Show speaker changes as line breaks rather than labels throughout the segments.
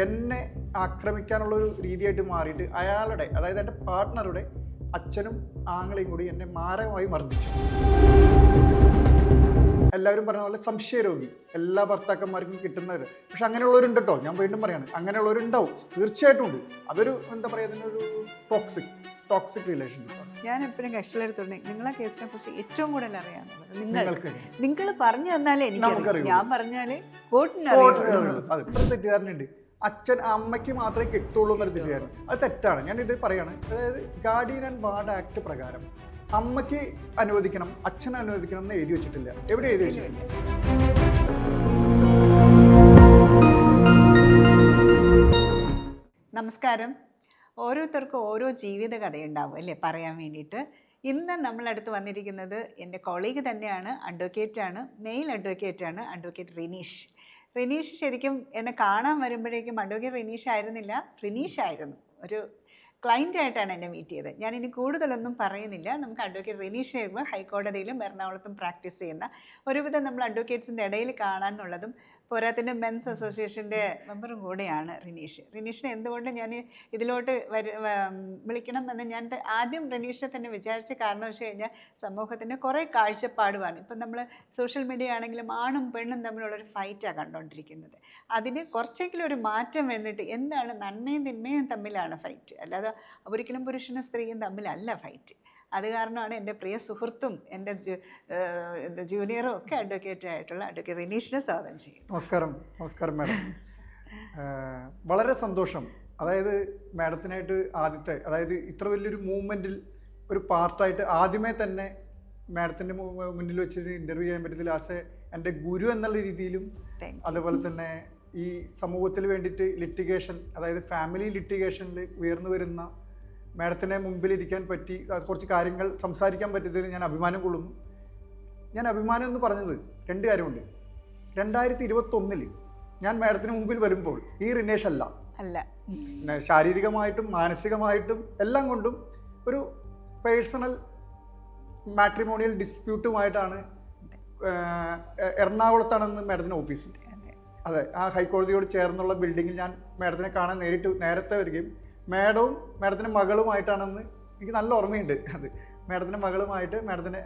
എന്നെ ആക്രമിക്കാനുള്ളൊരു രീതിയായിട്ട് മാറിയിട്ട് അയാളുടെ, അതായത് എൻ്റെ പാർട്ട്ണറുടെ അച്ഛനും ആങ്ങളെയും കൂടി എന്നെ മാരകമായി മർദ്ദിച്ചു. എല്ലാവരും പറഞ്ഞ പോലെ സംശയരോഗി എല്ലാ ഭർത്താക്കന്മാർക്കും കിട്ടുന്നത്. പക്ഷെ അങ്ങനെയുള്ളവരുണ്ട് കേട്ടോ, ഞാൻ വീണ്ടും പറയാണ്, അങ്ങനെയുള്ളവരുണ്ടാവും, തീർച്ചയായിട്ടും ഉണ്ട്. അതൊരു എന്താ പറയുക, അതിനൊരു ടോക്സിക് റിലേഷൻഷിപ്പാണ്.
ഞാൻ എപ്പോഴും കക്ഷികളെടുത്തോണ്ട് നിങ്ങളെ കേസിനെ കുറിച്ച് ഏറ്റവും കൂടുതൽ അറിയാവുന്നത് നിങ്ങൾ പറഞ്ഞു തന്നാലേ എനിക്ക്, ഞാൻ പറഞ്ഞാല്
അത് തെറ്റിദ്ധാരണയുണ്ട്. അച്ഛൻ അമ്മയ്ക്ക് മാത്രമേ കിട്ടുള്ളൂ എന്നൊരു തെറ്റിദ്ധാരണ. അത് തെറ്റാണ്. ഞാൻ ഇത് പറയാണ്, അതായത് ഗാർഡിയൻ ആൻഡ് വാർഡ് ആക്ട് പ്രകാരം അമ്മയ്ക്ക് അനുവദിക്കണം, അച്ഛൻ അനുവദിക്കണം എന്ന് എഴുതി വെച്ചിട്ടില്ല. എവിടെ എഴുതി വെച്ചിട്ടില്ല?
നമസ്കാരം. ഓരോരുത്തർക്കും ഓരോ ജീവിത കഥയുണ്ടാവും അല്ലേ പറയാൻ വേണ്ടിയിട്ട്. ഇന്ന് നമ്മളടുത്ത് വന്നിരിക്കുന്നത് എൻ്റെ കോളീഗ് തന്നെയാണ്, അഡ്വക്കേറ്റാണ്, മെയിൽ അഡ്വക്കേറ്റാണ്, അഡ്വക്കേറ്റ് റിനീഷ്. റിനീഷ് ശരിക്കും എന്നെ കാണാൻ വരുമ്പോഴേക്കും അഡ്വക്കേറ്റ് റിനീഷ് ആയിരുന്നില്ല, റിനീഷ് ആയിരുന്നു. ഒരു ക്ലയൻ്റായിട്ടാണ് എന്നെ മീറ്റ് ചെയ്തത്. ഞാനിനി കൂടുതലൊന്നും പറയുന്നില്ല. നമുക്ക് അഡ്വക്കേറ്റ് റിനീഷ് ആയിരുന്നു ഹൈക്കോടതിയിലും എറണാകുളത്തും പ്രാക്ടീസ് ചെയ്യുന്ന, ഒരുവിധം നമ്മൾ അഡ്വക്കേറ്റ്സിൻ്റെ ഇടയിൽ കാണാനുള്ളതും പോരാത്തിൻ്റെ മെൻസ് അസോസിയേഷൻ്റെ മെമ്പറും കൂടെയാണ് റിനീഷ്. റിനീഷിനെ എന്തുകൊണ്ട് ഞാൻ ഇതിലോട്ട് വിളിക്കണം എന്ന് ഞാൻ ആദ്യം റിനീഷിനെ തന്നെ വിചാരിച്ച കാരണം വെച്ച് കഴിഞ്ഞാൽ സമൂഹത്തിൻ്റെ കുറേ കാഴ്ചപ്പാടുമാണ്. ഇപ്പം നമ്മൾ സോഷ്യൽ മീഡിയ ആണെങ്കിലും ആണും പെണ്ണും തമ്മിലുള്ളൊരു ഫൈറ്റാണ് കണ്ടുകൊണ്ടിരിക്കുന്നത്. അതിന് കുറച്ചെങ്കിലും ഒരു മാറ്റം വന്നിട്ട് എന്താണ് നന്മയും തിന്മയും തമ്മിലാണ് ഫൈറ്റ്, അല്ലാതെ ഒരിക്കലും പുരുഷനും സ്ത്രീയും തമ്മിലല്ല ഫൈറ്റ്. അത് കാരണമാണ് എൻ്റെ പ്രിയ സുഹൃത്തും എൻ്റെ ജൂനിയറും ഒക്കെ അഡ്വക്കേറ്റ് ആയിട്ടുള്ള അഡ്വക്കേറ്റ് റിനീഷിനെ സ്വാഗതം ചെയ്യും.
നമസ്കാരം മാഡം. വളരെ സന്തോഷം. അതായത് മാഡത്തിനായിട്ട് ആദ്യത്തെ, അതായത് ഇത്ര വലിയൊരു മൂവ്മെൻറ്റിൽ ഒരു പാർട്ടായിട്ട് ആദ്യമേ തന്നെ മാഡത്തിൻ്റെ മുന്നിൽ വെച്ചിട്ട് ഇൻ്റർവ്യൂ ചെയ്യാൻ പറ്റത്തില്ല. എൻ്റെ ഗുരു എന്നുള്ള രീതിയിലും അതുപോലെ തന്നെ ഈ സമൂഹത്തിൽ വേണ്ടിയിട്ട് ലിറ്റിഗേഷൻ, അതായത് ഫാമിലി ലിറ്റിഗേഷനിൽ ഉയർന്നു വരുന്ന മാഡത്തിനെ മുമ്പിലിരിക്കാൻ പറ്റി, കുറച്ച് കാര്യങ്ങൾ സംസാരിക്കാൻ പറ്റിയതിൽ ഞാൻ അഭിമാനം കൊള്ളുന്നു. ഞാൻ അഭിമാനം എന്ന് പറഞ്ഞത് രണ്ട് കാര്യമുണ്ട്. 2021 ഞാൻ മാഡത്തിന് മുമ്പിൽ വരുമ്പോൾ ഈ റിനേഷ് അല്ല, ശാരീരികമായിട്ടും മാനസികമായിട്ടും എല്ലാം കൊണ്ടും ഒരു പേഴ്സണൽ മാട്രിമോണിയൽ ഡിസ്പ്യൂട്ടുമായിട്ടാണ് എറണാകുളത്താണെന്ന് മാഡത്തിൻ്റെ ഓഫീസ്. അതെ, ആ ഹൈക്കോടതിയോട് ചേർന്നുള്ള ബിൽഡിങ്ങിൽ ഞാൻ മാഡത്തിനെ കാണാൻ നേരത്തെ വരികയും മാഡവും മാഡത്തിൻ്റെ മകളുമായിട്ടാണെന്ന് എനിക്ക് നല്ല ഓർമ്മയുണ്ട്. അത് മാഡത്തിൻ്റെ മകളുമായിട്ട്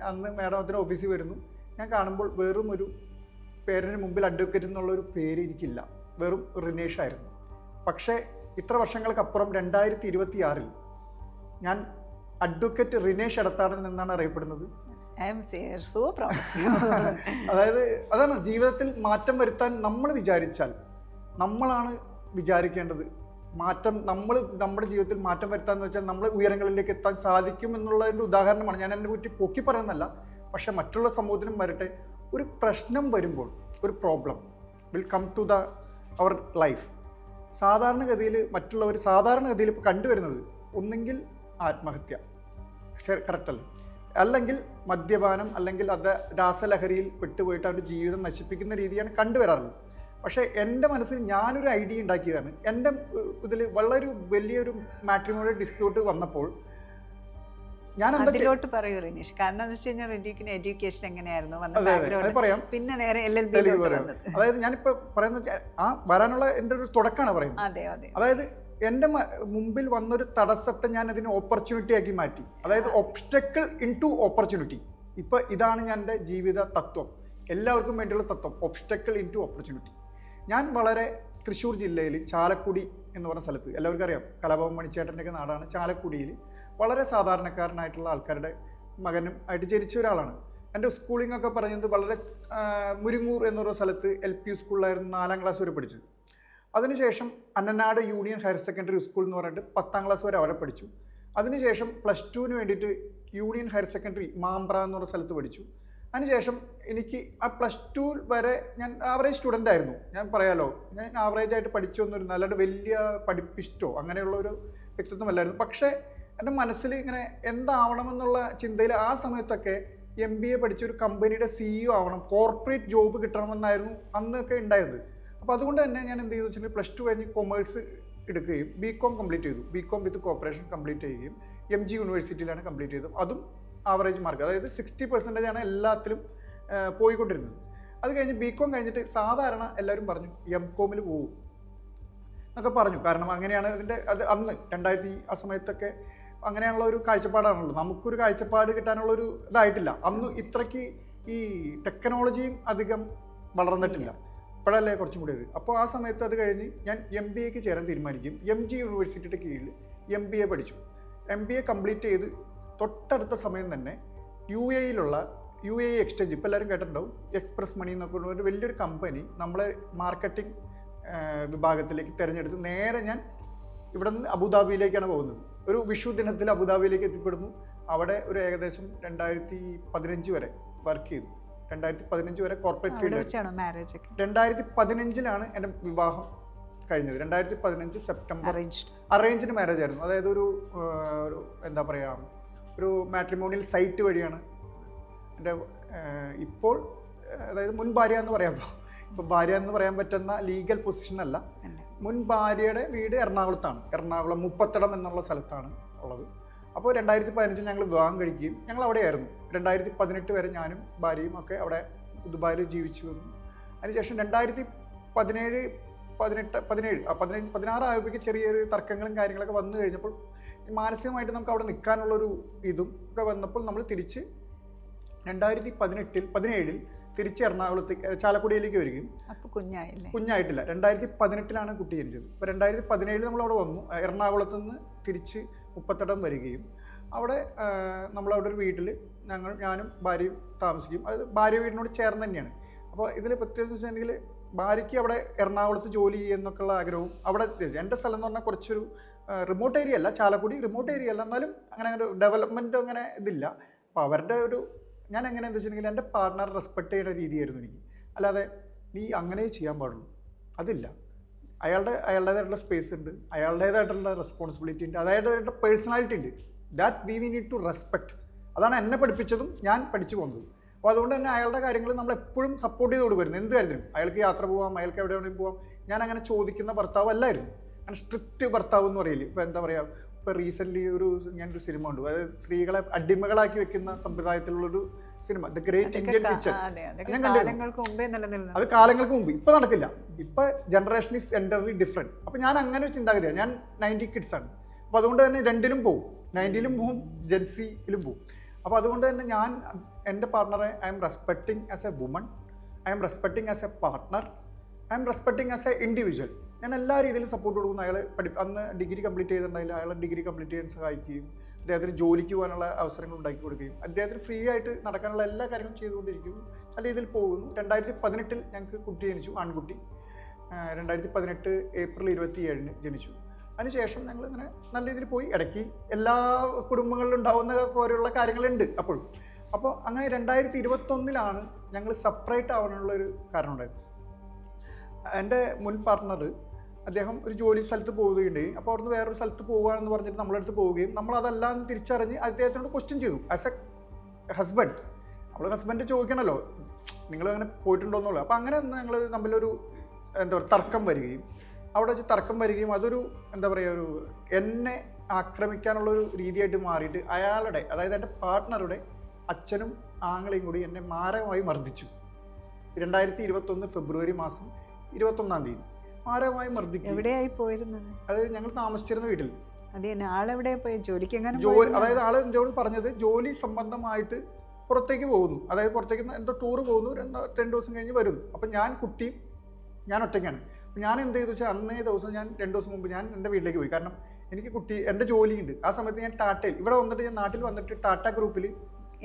അന്ന് മാഡത്തിൻ്റെ ഓഫീസിൽ വരുന്നു. ഞാൻ കാണുമ്പോൾ വെറും ഒരു പേരിന് മുമ്പിൽ അഡ്വക്കേറ്റ് എന്നുള്ളൊരു പേര് എനിക്കില്ല, വെറും റിനേഷ് ആയിരുന്നു. പക്ഷേ ഇത്ര വർഷങ്ങൾക്കപ്പുറം 2026 ഞാൻ അഡ്വക്കേറ്റ് റിനേഷ് എടത്താടൻ എന്നാണ് അറിയപ്പെടുന്നത്. അതായത് അതാണ് ജീവിതത്തിൽ മാറ്റം വരുത്താൻ നമ്മൾ വിചാരിച്ചാൽ നമ്മളാണ് വിചാരിക്കേണ്ടത്. നമ്മുടെ ജീവിതത്തിൽ മാറ്റം വരുത്താന്ന് വെച്ചാൽ നമ്മൾ ഉയരങ്ങളിലേക്ക് എത്താൻ സാധിക്കും എന്നുള്ളതിൻ്റെ ഉദാഹരണമാണ്. ഞാൻ എൻ്റെ കുറ്റി പൊക്കി പറയുന്നതല്ല, പക്ഷെ മറ്റുള്ള സമൂഹത്തിനും വരട്ടെ. ഒരു പ്രശ്നം വരുമ്പോൾ, ഒരു problem will come to our life. സാധാരണഗതിയിൽ ഇപ്പോൾ കണ്ടുവരുന്നത് ഒന്നെങ്കിൽ ആത്മഹത്യ, കറക്റ്റല്ലേ, അല്ലെങ്കിൽ മദ്യപാനം, അല്ലെങ്കിൽ അത് രാസലഹരിയിൽ പെട്ടുപോയിട്ട് അവൻ്റെ ജീവിതം നശിപ്പിക്കുന്ന രീതിയാണ് കണ്ടുവരാറുള്ളത്. പക്ഷേ എൻ്റെ മനസ്സിൽ ഞാനൊരു ഐഡിയ ഉണ്ടാക്കിയതാണ്. എൻ്റെ ഇതിൽ വളരെ വലിയൊരു മാട്രിമോണിയൽ ഡിസ്പ്യൂട്ട് വന്നപ്പോൾ ഞാൻ
അതിലോട്ട് പറയൂ റിനീഷ്. കാരണം എന്ന് വെച്ച് കഴിഞ്ഞാൽ എഡ്യൂക്കേഷൻ എങ്ങനെയായിരുന്നു
പറയാം,
പിന്നെ നേരെ LLB.
അതായത് ഞാനിപ്പോൾ പറയുന്നത് വരാനുള്ള എൻ്റെ ഒരു തുടക്കമാണ് പറയുന്നത്. അതായത് എൻ്റെ മുമ്പിൽ വന്നൊരു തടസ്സത്തെ ഞാൻ അതിനെ ഓപ്പർച്യൂണിറ്റി ആക്കി മാറ്റി. അതായത് ഒബ്സ്റ്റക്കിൾ ഇൻടു ഓപ്പർച്യൂണിറ്റി. ഇപ്പം ഇതാണ് ഞാൻ എൻ്റെ ജീവിത തത്വം, എല്ലാവർക്കും വേണ്ടിയുള്ള തത്വം, ഒബ്സ്റ്റക്കിൾ ഇൻടു ഓപ്പർച്യൂണിറ്റി. ഞാൻ വളരെ തൃശ്ശൂർ ജില്ലയിൽ ചാലക്കുടി എന്ന് പറഞ്ഞ സ്ഥലത്ത്, എല്ലാവർക്കും അറിയാം, കലാഭവൻ മണിച്ചേട്ടൻ്റെയൊക്കെ നാടാണ് ചാലക്കുടിയിൽ. വളരെ സാധാരണക്കാരനായിട്ടുള്ള ആൾക്കാരുടെ മകനും ആയിട്ട് ജനിച്ച ഒരാളാണ്. എൻ്റെ സ്കൂളിംഗ് ഒക്കെ പറഞ്ഞത് വളരെ മുരിങ്ങൂർ എന്നൊരു സ്ഥലത്ത് LP സ്കൂളിലായിരുന്നു 4ാം ക്ലാസ് വരെ പഠിച്ചത്. അതിനുശേഷം Annanad union higher secondary school എന്ന് പറഞ്ഞിട്ട് 10ാം ക്ലാസ് വരെ അവിടെ പഠിച്ചു. അതിനുശേഷം +2 വേണ്ടിയിട്ട് യൂണിയൻ ഹയർ സെക്കൻഡറി മാമ്പ്ര എന്ന് പറഞ്ഞ സ്ഥലത്ത് പഠിച്ചു. അതിനുശേഷം എനിക്ക് ആ +2 വരെ ഞാൻ ആവറേജ് സ്റ്റുഡൻ്റ് ആയിരുന്നു. ഞാൻ പറയാലോ, ഞാൻ ആവറേജായിട്ട് പഠിച്ചു വന്നിരുന്നു, അല്ലാണ്ട് വലിയ പഠിപ്പിസ്റ്റോ അങ്ങനെയുള്ള ഒരു വ്യക്തിത്വമല്ലായിരുന്നു. പക്ഷേ എൻ്റെ മനസ്സിൽ ഇങ്ങനെ എന്താവണമെന്നുള്ള ചിന്തയിൽ ആ സമയത്തൊക്കെ MBA പഠിച്ചൊരു കമ്പനിയുടെ CEO ആവണം, കോർപ്പറേറ്റ് ജോബ് കിട്ടണമെന്നായിരുന്നു അന്നൊക്കെ ഉണ്ടായിരുന്നത്. അപ്പോൾ അതുകൊണ്ട് തന്നെ ഞാൻ എന്ത് ചെയ്തു വെച്ചിട്ടുണ്ടെങ്കിൽ +2 കഴിഞ്ഞ് കൊമേഴ്സ് എടുക്കുകയും BCom കംപ്ലീറ്റ് ചെയ്തു. BCom വിത്ത് കോർപ്പറേഷൻ കംപ്ലീറ്റ് ചെയ്യുകയും MG യൂണിവേഴ്സിറ്റിയിലാണ് കംപ്ലീറ്റ് ചെയ്തത്. അതും ആവറേജ് മാർക്ക്, അതായത് 60% എല്ലാത്തിലും പോയിക്കൊണ്ടിരുന്നത്. അത് കഴിഞ്ഞ് BCom കഴിഞ്ഞിട്ട് സാധാരണ എല്ലാവരും പറഞ്ഞു MComൽ പോകും. എന്നൊക്കെ പറഞ്ഞു. കാരണം അങ്ങനെയാണ് അതിൻ്റെ അത് അന്ന് 2000 ആ സമയത്തൊക്കെ അങ്ങനെയുള്ള ഒരു കാഴ്ചപ്പാടാണല്ലോ. നമുക്കൊരു കാഴ്ചപ്പാട് കിട്ടാനുള്ളൊരു ഇതായിട്ടില്ല അന്ന്. ഇത്രയ്ക്ക് ഈ ടെക്നോളജിയും അധികം വളർന്നിട്ടില്ല, ഇപ്പോഴല്ലേ കുറച്ചും കൂടി ഇത്. അപ്പോൾ ആ സമയത്ത് അത് കഴിഞ്ഞ് ഞാൻ MBAക്ക് ചേരാൻ തീരുമാനിക്കും. MG യൂണിവേഴ്സിറ്റിയുടെ കീഴിൽ MBA പഠിച്ചു. MBA കംപ്ലീറ്റ് ചെയ്ത് തൊട്ടടുത്ത സമയം തന്നെ UAE എക്സ്ചേഞ്ച്, ഇപ്പോൾ എല്ലാവരും കേട്ടിട്ടുണ്ടാവും, എക്സ്പ്രസ് മണി എന്നൊക്കെ ഒരു വലിയൊരു കമ്പനി നമ്മളെ മാർക്കറ്റിംഗ് വിഭാഗത്തിലേക്ക് തിരഞ്ഞെടുത്ത് നേരെ ഞാൻ ഇവിടെ നിന്ന് അബുദാബിയിലേക്കാണ് പോകുന്നത്. ഒരു വിഷു ദിനത്തിൽ അബുദാബിയിലേക്ക് എത്തിപ്പെടുന്നു. അവിടെ ഒരു ഏകദേശം 2015 വരെ വർക്ക് ചെയ്തു. 2015 വരെ കോർപ്പറേറ്റ് ഫീൽഡ്. 2015 എൻ്റെ വിവാഹം കഴിഞ്ഞത്. 2015 സെപ്റ്റംബർ. അറേഞ്ച്ഡ് മാരേജ് ആയിരുന്നു. അതായത് ഒരു എന്താ പറയുക, ഒരു മാട്രിമോണിയൽ സൈറ്റ് വഴിയാണ് എൻ്റെ ഇപ്പോൾ, അതായത് മുൻ ഭാര്യ എന്ന് പറയാം. ഇപ്പോൾ ഭാര്യ എന്ന് പറയാൻ പറ്റുന്ന ലീഗൽ പൊസിഷനല്ല. മുൻ ഭാര്യയുടെ വീട് എറണാകുളത്താണ്. എറണാകുളം മുപ്പത്തടം എന്നുള്ള സ്ഥലത്താണ് ഉള്ളത്. അപ്പോൾ 2015 ഞങ്ങൾ വിവാഹം കഴിക്കുകയും ഞങ്ങൾ അവിടെയായിരുന്നു. 2018 വരെ ഞാനും ഭാര്യയും ഒക്കെ അവിടെ ദുബായിൽ ജീവിച്ചു വന്നു. അതിനുശേഷം 2016 ആയപ്പോഴേക്ക് ചെറിയൊരു തർക്കങ്ങളും കാര്യങ്ങളൊക്കെ വന്നു കഴിഞ്ഞപ്പോൾ മാനസികമായിട്ട് നമുക്ക് അവിടെ നിൽക്കാനുള്ളൊരു ഇതും ഒക്കെ വന്നപ്പോൾ നമ്മൾ തിരിച്ച് 2017 തിരിച്ച് എറണാകുളത്തേക്ക് ചാലക്കുടിയിലേക്ക് വരികയും.
അപ്പോൾ
കുഞ്ഞായിട്ടില്ല. 2018 കുട്ടി ജനിച്ചത്. അപ്പോൾ 2017 നമ്മളവിടെ വന്നു. എറണാകുളത്ത് നിന്ന് തിരിച്ച് മുപ്പത്തടം വരികയും അവിടെ നമ്മളവിടെ ഒരു വീട്ടിൽ ഞാനും ഭാര്യയും താമസിക്കും. അത് ഭാര്യ വീടിനോട് ചേർന്ന് തന്നെയാണ്. അപ്പോൾ ഇതിൽ പ്രത്യേകിച്ച് വെച്ചിട്ടുണ്ടെങ്കിൽ ഭാര്യയ്ക്ക് അവിടെ എറണാകുളത്ത് ജോലി ചെയ്യുന്നൊക്കെയുള്ള ആഗ്രഹവും അവിടെ. എൻ്റെ സ്ഥലം എന്ന് പറഞ്ഞാൽ കുറച്ചൊരു റിമോട്ട് ഏരിയ അല്ല, ചാലക്കുടി റിമോട്ട് ഏരിയ അല്ല, എന്നാലും അങ്ങനെ ഡെവലപ്മെൻറ്റ് അങ്ങനെ ഇതില്ല. അപ്പോൾ അവരുടെ ഒരു, ഞാൻ എങ്ങനെയാണെന്ന് വെച്ചിട്ടുണ്ടെങ്കിൽ എൻ്റെ പാർട്ട്ണർ റെസ്പെക്ട് ചെയ്യുന്ന രീതിയായിരുന്നു എനിക്ക്. അല്ലാതെ നീ അങ്ങനെ ചെയ്യാൻ പാടുള്ളൂ അതില്ല. അയാളുടേതായിട്ടുള്ള സ്പേസ് ഉണ്ട്, അയാളുടേതായിട്ടുള്ള റെസ്പോൺസിബിലിറ്റി ഉണ്ട്, അതായതായിട്ടുള്ള പേഴ്സണാലിറ്റി ഉണ്ട്. That we need to respect. അതാണ് എന്നെ പഠിപ്പിച്ചതും ഞാൻ പഠിച്ചു പോകുന്നത്. അപ്പോൾ അതുകൊണ്ട് തന്നെ അയാളുടെ കാര്യങ്ങൾ നമ്മൾ എപ്പോഴും സപ്പോർട്ട് ചെയ്ത് കൊടുക്കുമായിരുന്നു. എന്ത് കാര്യത്തിനും അയാൾക്ക് യാത്ര പോകാം, അയാൾക്ക് എവിടെ വേണമെങ്കിലും പോകാം. ഞാൻ അങ്ങനെ ചോദിക്കുന്ന ഭർത്താവ് അല്ലായിരുന്നു. അങ്ങനെ സ്ട്രിക്റ്റ് ഭർത്താവ് എന്ന് പറയില്ലേ. ഇപ്പോൾ എന്താ പറയുക, ഇപ്പോൾ റീസെൻ്റ്ലി ഞാനൊരു സിനിമ ഉണ്ട്, അതായത് സ്ത്രീകളെ അടിമകളാക്കി വെക്കുന്ന സമ്പ്രദായത്തിലുള്ളൊരു cinema, The Great Indian Kitchen. ഞാൻ കണ്ടിരുന്നു. അത് കാലങ്ങൾക്ക് മുമ്പ്, ഇപ്പോൾ നടക്കില്ല. ഇപ്പോൾ ജനറേഷൻ ഈസ് എൻ്റർലി ഡിഫറെൻറ്റ്. അപ്പോൾ ഞാൻ അങ്ങനെ ഒരു ചിന്താഗതിയാണ്. ഞാൻ 90 കിഡ്സ് ആണ്. അപ്പോൾ അതുകൊണ്ട് തന്നെ രണ്ടിലും പോവും, 90ലും പോവും, ജെൻസിയിലും പോവും. അപ്പോൾ അതുകൊണ്ട് തന്നെ ഞാൻ എൻ്റെ പാർട്ട്ണറെ I am respecting as a woman, I am respecting as a partner, I am respecting as a individual. ഞാൻ എല്ലാ രീതിയിലും സപ്പോർട്ട് കൊടുക്കുന്നു. അയാൾ അന്ന് ഡിഗ്രി കംപ്ലീറ്റ് ചെയ്തിട്ടുണ്ടായില്ല, അയാൾ ഡിഗ്രി കംപ്ലീറ്റ് ചെയ്യാൻ സഹായിക്കുകയും അദ്ദേഹത്തിന് ജോലിക്ക് പോകാനുള്ള അവസരങ്ങൾ ഉണ്ടാക്കി കൊടുക്കുകയും അദ്ദേഹത്തിന് ഫ്രീ ആയിട്ട് നടക്കാനുള്ള എല്ലാ കാര്യങ്ങളും ചെയ്തുകൊണ്ടിരിക്കും. നല്ല രീതിയിൽ പോകുന്നു. 2018 ഞങ്ങൾക്ക് കുട്ടി ജനിച്ചു, ആൺകുട്ടി. 2018 ഏപ്രിൽ 27 ജനിച്ചു. അതിനുശേഷം ഞങ്ങൾ ഇങ്ങനെ നല്ല രീതിയിൽ പോയി. ഇടയ്ക്ക് എല്ലാ കുടുംബങ്ങളിലും ഉണ്ടാകുന്ന പോലെയുള്ള കാര്യങ്ങളുണ്ട് അപ്പോഴും. അപ്പോൾ അങ്ങനെ 2021 ഞങ്ങൾ സെപ്പറേറ്റ് ആവാനുള്ളൊരു കാരണം ഉണ്ടായത്. എൻ്റെ മുൻ പാർട്ട്ണർ അദ്ദേഹം ഒരു ജോലി സ്ഥലത്ത് പോവുകയുണ്ടായി. അപ്പോൾ അവിടുന്ന് വേറൊരു സ്ഥലത്ത് പോകുകയാണെന്ന് പറഞ്ഞിട്ട് നമ്മളടുത്ത് പോവുകയും നമ്മളതെല്ലാം തിരിച്ചറിഞ്ഞ് അദ്ദേഹത്തിനോട് ക്വസ്റ്റ്യൻ ചെയ്തു ആസ് എ ഹസ്ബൻഡ്. നമ്മൾ ഹസ്ബൻഡ് ചോദിക്കണമല്ലോ നിങ്ങൾ അങ്ങനെ പോയിട്ടുണ്ടോ എന്നുള്ളത്. അപ്പോൾ അങ്ങനെ ഞങ്ങൾ തമ്മിലൊരു എന്താ പറയുക തർക്കം വരികയും, അവിടെ വെച്ച് തർക്കം വരികയും അതൊരു എന്താ പറയുക ഒരു എന്നെ ആക്രമിക്കാനുള്ളൊരു രീതിയായിട്ട് മാറിയിട്ട് അയാളുടെ, അതായത് എൻ്റെ പാർട്ട്ണറുടെ അച്ഛനും ആങ്ങളെയും കൂടി എന്നെ മാരകമായി മർദ്ദിച്ചു. 2021 ഫെബ്രുവരി മാസം 21 മാരകമായി മർദ്ദിക്കും.
എവിടെയായി പോയിരുന്നത്?
അതായത് ഞങ്ങൾ താമസിച്ചിരുന്ന വീട്ടിൽ.
ആളെവിടെ പോയി ജോലിക്ക്?
അതായത് ആള് എന്നോട് പറഞ്ഞത് ജോലി സംബന്ധമായിട്ട് പുറത്തേക്ക് പോകുന്നു, അതായത് പുറത്തേക്ക് എന്തോ ടൂറ് പോകുന്നു, 2 ദിവസം കഴിഞ്ഞ് വരുന്നു. അപ്പം ഞാൻ ഒറ്റയ്ക്കാണ്. അപ്പം ഞാൻ എന്ത് ചെയ്തു വെച്ചാൽ അന്നേ ദിവസം ഞാൻ 2 ദിവസം മുമ്പ് ഞാൻ എൻ്റെ വീട്ടിലേക്ക് പോയി. കാരണം എനിക്ക് എൻ്റെ ജോലിയുണ്ട്. ആ സമയത്ത് ഞാൻ ടാറ്റയിൽ ഇവിടെ വന്നിട്ട്, ഞാൻ നാട്ടിൽ വന്നിട്ട് ടാറ്റ ഗ്രൂപ്പിൽ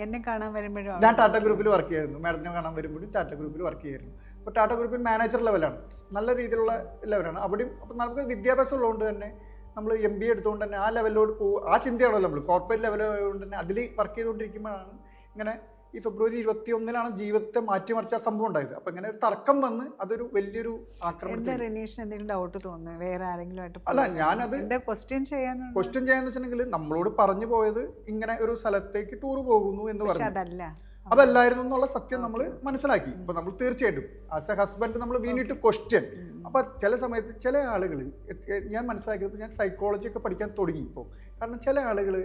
എന്നെ കാണാൻ വരുമ്പോഴും
ഞാൻ ടാറ്റ ഗ്രൂപ്പിൽ വർക്ക് ചെയ്യായിരുന്നു. മാഡത്തിനെ കാണാൻ വരുമ്പോഴും ടാറ്റ ഗ്രൂപ്പിൽ വർക്ക് ചെയ്യായിരുന്നു. അപ്പോൾ ടാറ്റ ഗ്രൂപ്പിൽ മാനേജർ ലെവലാണ്, നല്ല രീതിയിലുള്ള ലെവലാണ് അവിടെയും. അപ്പം നമുക്ക് വിദ്യാഭ്യാസം ഉള്ളതുകൊണ്ട് തന്നെ നമ്മൾ MBA എടുത്തുകൊണ്ട് തന്നെ ആ ലെവലിലോട്ട് പോകും. ആ ചിന്തയാണല്ലോ നമ്മൾ കോർപ്പറേറ്റ് ലെവലായതുകൊണ്ട് തന്നെ അതിൽ വർക്ക് ചെയ്തുകൊണ്ടിരിക്കുമ്പോഴാണ് ഇങ്ങനെ ഈ ഫെബ്രുവരി 21 ജീവിതത്തെ മാറ്റിമറിച്ച സംഭവം ഉണ്ടായത്. അപ്പം ഇങ്ങനെ ഒരു തർക്കം വന്ന് അതൊരു വലിയൊരു ആക്രമണം.
ഡൗട്ട് തോന്നുന്നു വേറെ ആരെങ്കിലും ആയിട്ട്?
അല്ല, ഞാനത്
ക്വസ്റ്റ്യൻ ചെയ്യാന്ന്
വെച്ചിട്ടുണ്ടെങ്കിൽ നമ്മളോട് പറഞ്ഞു പോയത് ഇങ്ങനെ ഒരു സ്ഥലത്തേക്ക് ടൂർ പോകുന്നു എന്ന് പറഞ്ഞു.
അതല്ലായിരുന്നു
എന്നുള്ള സത്യം നമ്മൾ മനസ്സിലാക്കി. ഇപ്പൊ നമ്മൾ തീർച്ചയായിട്ടും ആസ് എ ഹസ്ബൻഡ് നമ്മൾ വി നീഡ് ടു ക്വസ്റ്റ്യൻ. അപ്പൊ ചില സമയത്ത് ചില ആളുകൾ, ഞാൻ മനസ്സിലാക്കിയപ്പോൾ ഞാൻ സൈക്കോളജി ഒക്കെ പഠിക്കാൻ തുടങ്ങി ഇപ്പോൾ. കാരണം ചില ആളുകൾ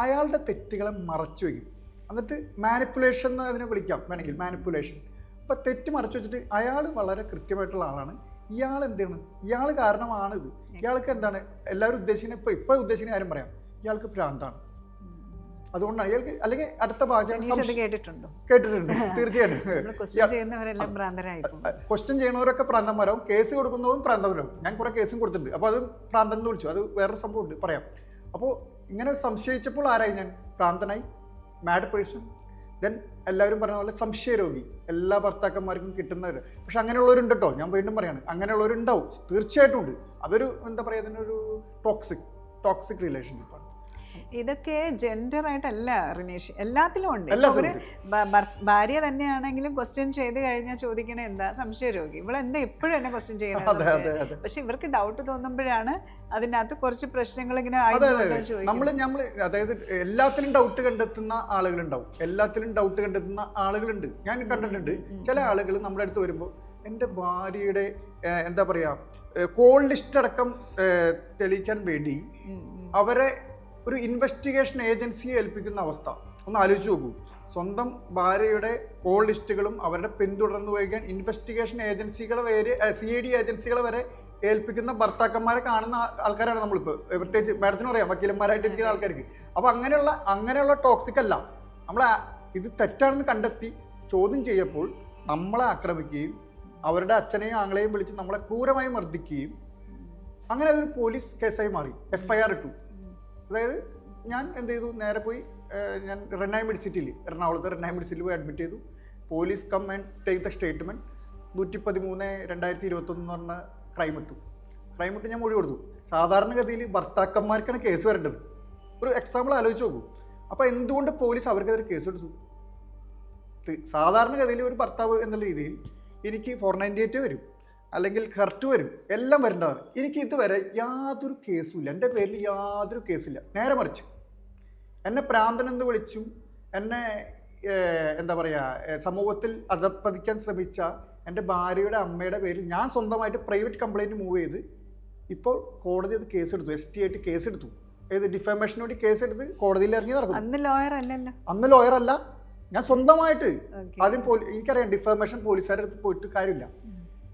അയാളുടെ തെറ്റുകളെ മറച്ചു വയ്ക്കും, എന്നിട്ട് മാനിപ്പുലേഷൻ എന്ന് അതിനെ വിളിക്കാം വേണമെങ്കിൽ, മാനിപ്പുലേഷൻ. അപ്പം തെറ്റ് മറച്ചു വെച്ചിട്ട് അയാൾ വളരെ കൃത്യമായിട്ടുള്ള ആളാണ്, ഇയാൾ എന്താണ്, ഇയാൾ കാരണമാണിത്, ഇയാൾക്ക് എന്താണ് എല്ലാവരും ഉദ്ദേശിക്കുന്ന ഇപ്പൊ ഉദ്ദേശിക്കുന്ന കാര്യം പറയാം, ഇയാൾക്ക് ഭ്രാന്താണ്. അതുകൊണ്ടാണ് ഇയാൾക്ക്, അല്ലെങ്കിൽ അടുത്ത ഭാഷ
കേട്ടിട്ടുണ്ട്
തീർച്ചയായിട്ടും. ക്വസ്റ്റ്യൻ ചെയ്യണവരൊക്കെ പ്രാന്തന്മാരാവും, കേസ് കൊടുക്കുന്നതും പ്രാന്തന്മാരാവും. ഞാൻ കുറെ കേസും കൊടുത്തിട്ടുണ്ട്. അപ്പോൾ അത് പ്രാന്തൻ എന്ന് വിളിച്ചു. അത് വേറൊരു സംഭവം ഉണ്ട്, പറയാം. അപ്പോൾ ഇങ്ങനെ സംശയിച്ചപ്പോൾ ആരായി ഞാൻ? ഭ്രാന്തനായി, മാഡ് പേഴ്സൺ. ദെൻ എല്ലാവരും പറഞ്ഞ പോലെ സംശയരോഗി, എല്ലാ ഭർത്താക്കന്മാർക്കും കിട്ടുന്നവർ. പക്ഷെ അങ്ങനെയുള്ളവരുണ്ട് കേട്ടോ, ഞാൻ വീണ്ടും പറയാണ്, അങ്ങനെയുള്ളവരുണ്ടാവും, തീർച്ചയായിട്ടും ഉണ്ട്. അതൊരു എന്താ പറയുക, അതിനൊരു ടോക്സിക് റിലേഷൻഷിപ്പാണ്.
ഇതൊക്കെ ജെൻഡർ ആയിട്ടല്ല റിനീഷ്, എല്ലാത്തിലും ഉണ്ട്. അവര് ഭാര്യ തന്നെയാണെങ്കിലും ക്വസ്റ്റ്യൻ ചെയ്ത് കഴിഞ്ഞാൽ ചോദിക്കണേ എന്താ സംശയരോഗി, ഇവളെന്താ എപ്പോഴും എന്നെ ക്വസ്റ്റ്യൻ ചെയ്യണത്. പക്ഷെ ഇവർക്ക് ഡൗട്ട് തോന്നുമ്പോഴാണ് അതിനകത്ത് കുറച്ച് പ്രശ്നങ്ങൾ ഇങ്ങനെ
അതായത് എല്ലാത്തിലും ഡൗട്ട് കണ്ടെത്തുന്ന ആളുകളുണ്ട്. ഞാൻ കണ്ടിട്ടുണ്ട് ചില ആളുകൾ നമ്മുടെ അടുത്ത് വരുമ്പോൾ എൻ്റെ ഭാര്യയുടെ എന്താ പറയാ കോൾ ലിസ്റ്റ് അടക്കം തെളിയിക്കാൻ വേണ്ടി അവരെ ഒരു ഇൻവെസ്റ്റിഗേഷൻ ഏജൻസിയെ ഏൽപ്പിക്കുന്ന അവസ്ഥ ഒന്ന് ആലോചിച്ച് നോക്കൂ. സ്വന്തം ഭാര്യയുടെ കോൾ ലിസ്റ്റുകളും അവരുടെ പിന്തുടർന്നു വയ്ക്കാൻ ഇൻവെസ്റ്റിഗേഷൻ ഏജൻസികളെ വരെ CID ഏജൻസികളെ വരെ ഏൽപ്പിക്കുന്ന ഭർത്താക്കന്മാരെ കാണുന്ന ആൾക്കാരാണ് നമ്മളിപ്പോൾ. പ്രത്യേകിച്ച് മാഡത്തിനും അറിയാം, വക്കീലന്മാരായിട്ട് ഇരിക്കുന്ന ആൾക്കാർക്ക്. അപ്പോൾ അങ്ങനെയുള്ള ടോക്സിക് അല്ല. നമ്മൾ ഇത് തെറ്റാണെന്ന് കണ്ടെത്തി ചോദ്യം ചെയ്യപ്പോൾ നമ്മളെ ആക്രമിക്കുകയും അവരുടെ അച്ഛനെയും ആങ്ങളെയും വിളിച്ച് നമ്മളെ ക്രൂരമായി മർദ്ദിക്കുകയും അങ്ങനെ അതൊരു പോലീസ് കേസായി മാറി. FIR ഇട്ടു. അതായത് ഞാൻ എന്ത് ചെയ്തു, നേരെ പോയി ഞാൻ എറണാകുളത്തെ റെനായ് മെഡിസിറ്റിയിൽ പോയി അഡ്മിറ്റ് ചെയ്തു. Police come and take the statement. 113/2021 എന്ന് പറഞ്ഞ ക്രൈം ഇട്ട് ഞാൻ മൊഴി കൊടുത്തു. സാധാരണഗതിയിൽ ഭർത്താക്കന്മാർക്കാണ് കേസ് വരേണ്ടത്. ഒരു എക്സാമ്പിൾ ആലോചിച്ച് നോക്കൂ. അപ്പോൾ എന്തുകൊണ്ട് പോലീസ് അവർക്കെതിരെ കേസ് എടുത്തു? സാധാരണഗതിയിൽ ഒരു ഭർത്താവ് എന്നുള്ള രീതിയിൽ എനിക്ക് 498 വരും, അല്ലെങ്കിൽ ഹർട്ട് വരും, എല്ലാം വരേണ്ടതാണ്. എനിക്ക് ഇതുവരെ യാതൊരു കേസും ഇല്ല, എൻ്റെ പേരിൽ യാതൊരു കേസില്ല. നേരെ മറിച്ച് എന്നെ പ്രാന്തനെന്ന് വിളിച്ചും എന്നെ എന്താ പറയുക സമൂഹത്തിൽ അധപ്പതിക്കാൻ ശ്രമിച്ച എൻ്റെ ഭാര്യയുടെ അമ്മയുടെ പേരിൽ ഞാൻ സ്വന്തമായിട്ട് പ്രൈവറ്റ് കംപ്ലയിൻറ്റ് മൂവ് ചെയ്ത് ഇപ്പോൾ കോടതി അത് കേസെടുത്തു. ST ആയിട്ട് കേസെടുത്തു. ഏത് ഡിഫമേഷന് വേണ്ടി കേസെടുത്ത് കോടതിയിൽ ഇറങ്ങി നടക്കും. അന്ന് ലോയർ അല്ല, ഞാൻ സ്വന്തമായിട്ട്. ആദ്യം എനിക്കറിയാം ഡിഫമേഷൻ പോലീസുകാരുടെ അടുത്ത് പോയിട്ട് കാര്യമില്ല.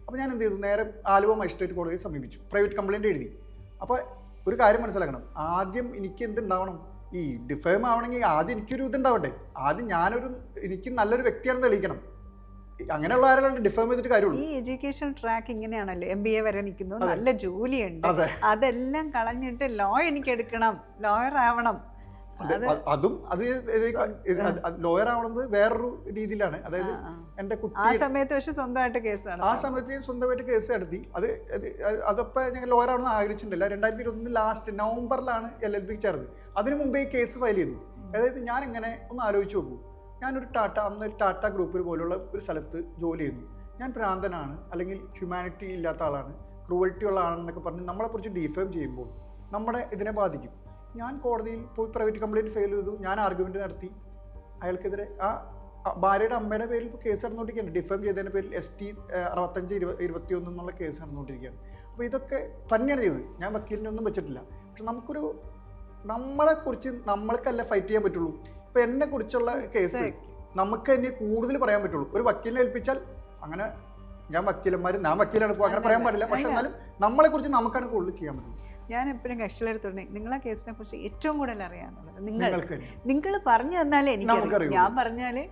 അപ്പോൾ ഞാൻ എന്ത് ചെയ്തു, നേരെ ആലുവ മജിസ്ട്രേറ്റ് കോടതിയെ സമീപിച്ചു, പ്രൈവറ്റ് കംപ്ലയിൻറ്റ് എഴുതി. അപ്പോൾ ഒരു കാര്യം മനസ്സിലാക്കണം, ആദ്യം എനിക്ക് എന്തുണ്ടാവണം, ഈ ഡിഫേം ആവണമെങ്കിൽ ആദ്യം എനിക്കൊരു ഇതുണ്ടാവട്ടെ. ആദ്യം എനിക്ക് നല്ലൊരു വ്യക്തിയാണെന്ന് തെളിയിക്കണം. അങ്ങനെയുള്ള ആരെങ്കിലും ഡിഫേം ചെയ്തിട്ട് കാര്യമുള്ളൂ.
ഈ എഡ്യൂക്കേഷൻ ട്രാക്ക് ഇങ്ങനെയാണല്ലോ, MBA വരെ നിൽക്കുന്നു, നല്ല ജോലിയുണ്ട്, അതെല്ലാം കളഞ്ഞിട്ട് ലോ എനിക്ക് എടുക്കണം, ലോയർ ആവണം.
അതും ലോയർ ആവണത് വേറൊരു രീതിയിലാണ്. അതായത് എൻ്റെ കുട്ടി
ആ സമയത്ത് പക്ഷെ സ്വന്തമായിട്ട്
കേസ് നടത്തി. അതപ്പോൾ ഞങ്ങൾ ലോയർ ആവണമെന്ന് ആഗ്രഹിച്ചിട്ടില്ല. 2021 ലാസ്റ്റ് നവംബറിലാണ് LLB ചേർന്നത്. അതിനു മുമ്പേ ഈ കേസ് ഫയൽ ചെയ്തു. അതായത് ഞാൻ ഇങ്ങനെ ഒന്ന് ആലോചിച്ച് നോക്കൂ, ഞാനൊരു ടാറ്റ ഗ്രൂപ്പ് പോലുള്ള ഒരു സ്ഥലത്ത് ജോലി ചെയ്യുന്നു. ഞാൻ ഭ്രാന്തനാണ്, അല്ലെങ്കിൽ ഹ്യൂമാനിറ്റി ഇല്ലാത്ത ആളാണ്, ക്രൂവൽറ്റി ഉള്ള ആളെന്നൊക്കെ പറഞ്ഞ് നമ്മളെക്കുറിച്ച് ഡിഫേം ചെയ്യുമ്പോൾ നമ്മുടെ ഇതിനെ ബാധിക്കും. ഞാൻ കോടതിയിൽ പോയി പ്രൈവറ്റ് കംപ്ലയിൻറ്റ് ഫയൽ ചെയ്തു. ഞാൻ ആർഗ്യുമെൻറ്റ് നടത്തി. അയാൾക്കെതിരെ ആ ഭാര്യയുടെ അമ്മയുടെ പേരിൽ ഇപ്പോൾ കേസ് നടന്നുകൊണ്ടിരിക്കുകയാണ്. ഡിഫേം ചെയ്തതിൻ്റെ പേരിൽ ST 65/21 എന്നുള്ള കേസ് നടന്നുകൊണ്ടിരിക്കുകയാണ്. അപ്പോൾ ഇതൊക്കെ തന്നെയാണ് ചെയ്തത്. ഞാൻ വക്കീലിനെ ഒന്നും വെച്ചിട്ടില്ല. പക്ഷെ നമ്മളെക്കുറിച്ച് നമ്മൾക്കല്ല ഫൈറ്റ് ചെയ്യാൻ പറ്റുള്ളൂ. ഇപ്പോൾ എന്നെക്കുറിച്ചുള്ള കേസ് നമുക്ക് തന്നെ കൂടുതൽ പറയാൻ പറ്റുള്ളൂ. ഒരു വക്കീലിനെ ഏൽപ്പിച്ചാൽ അങ്ങനെ ഞാൻ വക്കീലാണ് ഇപ്പോൾ അങ്ങനെ പറയാൻ പാടില്ല. പക്ഷെ എന്നാലും നമ്മളെക്കുറിച്ച് നമുക്കാണ് കൂടുതൽ ചെയ്യാൻ പറ്റുള്ളൂ.
ഞാൻ എപ്പോഴും കക്ഷികളെടുത്തോണ്ടേ നിങ്ങളെ കേസിനെ കുറിച്ച് ഏറ്റവും കൂടുതൽ അറിയാന്നുള്ളത് നിങ്ങൾ പറഞ്ഞു തന്നാലേ എനിക്ക്, ഞാൻ പറഞ്ഞാല്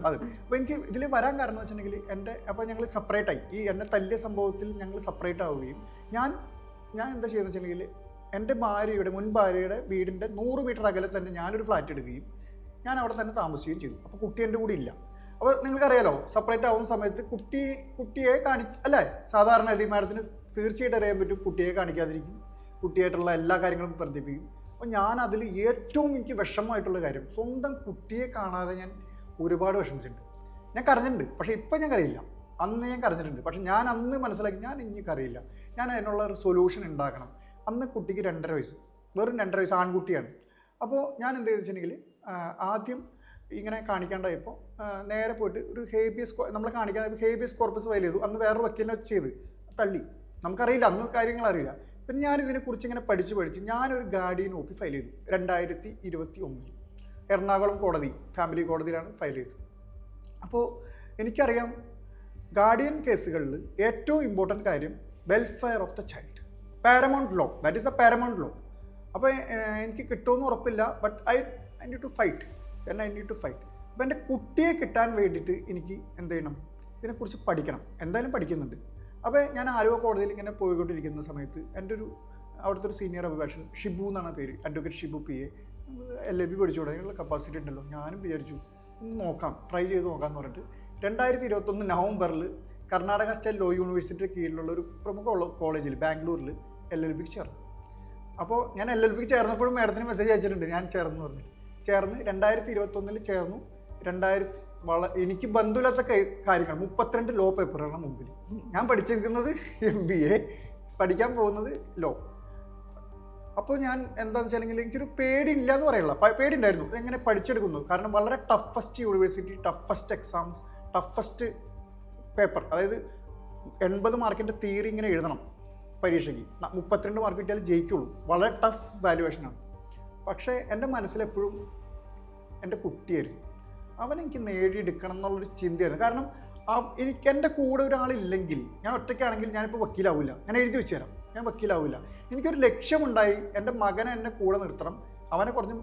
അതെ. അപ്പോൾ എനിക്ക് ഇതിൽ വരാൻ കാരണം എന്ന് വെച്ചിട്ടുണ്ടെങ്കിൽ അപ്പോൾ ഞങ്ങൾ സെപ്പറേറ്റ് ആയി. ഈ എന്നെ തല്ലിയ സംഭവത്തിൽ ഞങ്ങൾ സെപ്പറേറ്റ് ആവുകയും ഞാൻ എന്താ ചെയ്യുന്നത് വെച്ചിട്ടുണ്ടെങ്കിൽ എൻ്റെ മുൻ ഭാര്യയുടെ വീടിൻ്റെ 100 മീറ്റർ അകലെ തന്നെ ഞാനൊരു ഫ്ലാറ്റ് എടുക്കുകയും ഞാൻ അവിടെ തന്നെ താമസിക്കുകയും ചെയ്തു. അപ്പോൾ കുട്ടി എൻ്റെ കൂടെ ഇല്ല. അപ്പോൾ നിങ്ങൾക്കറിയാലോ, സെപ്പറേറ്റ് ആവുന്ന സമയത്ത് കുട്ടിയെ അല്ലേ, സാധാരണ മാഡത്തിന് തീർച്ചയായിട്ടും അറിയാൻ പറ്റും, കുട്ടിയെ കാണിക്കാതിരിക്കും, കുട്ടിയായിട്ടുള്ള എല്ലാ കാര്യങ്ങളും വർദ്ധിപ്പിക്കും. അപ്പോൾ ഞാൻ അതിൽ ഏറ്റവും എനിക്ക് വിഷമമായിട്ടുള്ള കാര്യം, സ്വന്തം കുട്ടിയെ കാണാതെ ഞാൻ ഒരുപാട് വിഷമിച്ചിട്ടുണ്ട്. ഞാൻ കരഞ്ഞിട്ടുണ്ട്, പക്ഷേ ഇപ്പം ഞാൻ കരയില്ല. അന്ന് ഞാൻ കരഞ്ഞിട്ടുണ്ട്. പക്ഷെ ഞാൻ അന്ന് മനസ്സിലാക്കി ഞാൻ ഇനി കരയില്ല, ഞാൻ അതിനുള്ള ഒരു സൊല്യൂഷൻ ഉണ്ടാക്കണം. അന്ന് കുട്ടിക്ക് 2.5 വയസ്സ്, വെറും 2.5 വയസ്സ്, ആൺകുട്ടിയാണ്. അപ്പോൾ ഞാൻ എന്ത് ചെയ്തിട്ടുണ്ടെങ്കിൽ ആദ്യം ഇങ്ങനെ കാണിക്കാണ്ടായപ്പോൾ നേരെ പോയിട്ട് ഒരു നമ്മളെ കാണിക്കാൻ ഹേബിയസ് കോർപ്പസ് ഫയൽ ചെയ്തു. അന്ന് വേറൊരു വക്കീലിനെ ചെയ്ത് തള്ളി. നമുക്കറിയില്ല, അന്ന് കാര്യങ്ങൾ അറിയില്ല. പിന്നെ ഞാനിതിനെക്കുറിച്ച് ഇങ്ങനെ പഠിച്ച് ഞാനൊരു ഗാർഡിയൻ OP ഫയൽ ചെയ്തു 2021 എറണാകുളം കോടതി, ഫാമിലി കോടതിയിലാണ് ഫയൽ ചെയ്തത്. അപ്പോൾ എനിക്കറിയാം ഗാർഡിയൻ കേസുകളിൽ ഏറ്റവും ഇമ്പോർട്ടൻറ്റ് കാര്യം welfare of the child, paramount law, that is a paramount law. അപ്പോൾ എനിക്ക് കിട്ടുമെന്ന് ഉറപ്പില്ല, but I need to fight, then I need to fight. അപ്പോൾ എൻ്റെ കുട്ടിയെ കിട്ടാൻ വേണ്ടിയിട്ട് എനിക്ക് എന്ത് ചെയ്യണം, ഇതിനെക്കുറിച്ച് പഠിക്കണം, എന്തായാലും പഠിക്കുന്നുണ്ട്. അപ്പോൾ ഞാൻ ആലുവ കോടതിയിൽ ഇങ്ങനെ പോയിക്കൊണ്ടിരിക്കുന്ന സമയത്ത് എൻ്റെ ഒരു അവിടുത്തെ ഒരു സീനിയർ അഭിഭാഷകൻ ഷിബു എന്നാണ് പേര്, അഡ്വക്കേറ്റ് ഷിബു PA, LLB പഠിച്ചുകൂടെ, അതിനുള്ള കപ്പാസിറ്റി ഉണ്ടല്ലോ, ഞാനും വിചാരിച്ചു ഒന്ന് നോക്കാം, ട്രൈ ചെയ്ത് നോക്കാം എന്ന് പറഞ്ഞിട്ട് 2021 നവംബറിൽ കർണാടക സ്റ്റേറ്റ് ലോ യൂണിവേഴ്സിറ്റിയുടെ കീഴിലുള്ള ഒരു പ്രമുഖ കോളേജിൽ ബാംഗ്ലൂരിൽ LLBക്ക് ചേർന്നു. അപ്പോൾ ഞാൻ LLBക്ക് ചേർന്നപ്പോഴും മാഡത്തിന് മെസ്സേജ് അയച്ചിട്ടുണ്ട് ഞാൻ ചേർന്ന് പറഞ്ഞിട്ട്. ചേർന്ന് 2021 ചേർന്നു. എനിക്ക് ബന്ധമില്ലാത്ത കാര്യങ്ങൾ 32 ലോ പേപ്പറാണ് മുമ്പിൽ. ഞാൻ പഠിച്ചിരിക്കുന്നത് MBA, പഠിക്കാൻ പോകുന്നത് ലോ. അപ്പോൾ ഞാൻ എന്താണെന്ന് വെച്ചാൽ എനിക്കൊരു പേടിയില്ല എന്ന് പറയുള്ളൂ, പേടി ഉണ്ടായിരുന്നു എങ്ങനെ പഠിച്ചെടുക്കുന്നു. കാരണം വളരെ toughest university, toughest exams, toughest paper, അതായത് 80 മാർക്കിൻ്റെ തിയറി ഇങ്ങനെ എഴുതണം പരീക്ഷയ്ക്ക്, 32 മാർക്ക് കിട്ടിയാൽ ജയിക്കുള്ളൂ. വളരെ ടഫ് വാല്യുവേഷനാണ്. പക്ഷേ എൻ്റെ മനസ്സിലെപ്പോഴും എൻ്റെ കുട്ടിയായിരുന്നു, അവനെനിക്ക് നേടിയെടുക്കണം എന്നുള്ളൊരു ചിന്തയായിരുന്നു. കാരണം എനിക്ക് എൻ്റെ കൂടെ ഒരാളില്ലെങ്കിൽ, ഞാൻ ഒറ്റയ്ക്കാണെങ്കിൽ ഞാനിപ്പോൾ വക്കീലാവില്ല, ഞാൻ എഴുതി വെച്ച് തരാം, ഞാൻ വക്കീലാവില്ല. എനിക്കൊരു ലക്ഷ്യമുണ്ടായി, എൻ്റെ മകനെ എന്നെ കൂടെ നിർത്തണം, അവനെ കുറച്ച്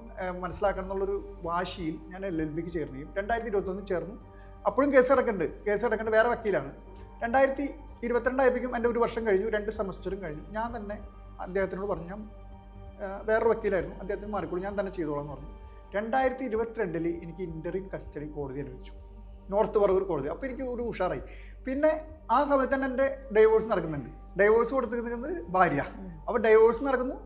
മനസ്സിലാക്കണം എന്നുള്ളൊരു വാശിയിൽ ഞാൻ LLBക്ക് ചേർന്നു. 2021 ചേർന്നു. അപ്പോഴും കേസ് കിടക്കേണ്ട വേറെ വക്കീലാണ്. 2022 ആയപ്പോഴേക്കും എൻ്റെ 1 വർഷം കഴിഞ്ഞു, 2 സെമസ്റ്ററും കഴിഞ്ഞു. ഞാൻ തന്നെ അദ്ദേഹത്തിനോട് പറഞ്ഞു, ഞാൻ വേറൊരു വക്കീലായിരുന്നു, അദ്ദേഹത്തിന് മാറിക്കോളൂ, ഞാൻ തന്നെ ചെയ്തോളാം എന്ന് പറഞ്ഞു. 2022 എനിക്ക് ഇൻ്ററിം കസ്റ്റഡി കോടതി അനുവദിച്ചു, നോർത്ത് പറവൂർ കോടതി. അപ്പോൾ എനിക്ക് ഒരു ഉഷാറായി. പിന്നെ ആ സമയത്ത് തന്നെ എൻ്റെ ഡൈവോഴ്സ് നടക്കുന്നുണ്ട്, ഡൈവോഴ്സ് കൊടുത്തിരിക്കുന്നത് ഭാര്യ, അപ്പോൾ ഡൈവോഴ്സ് നടക്കുന്നു.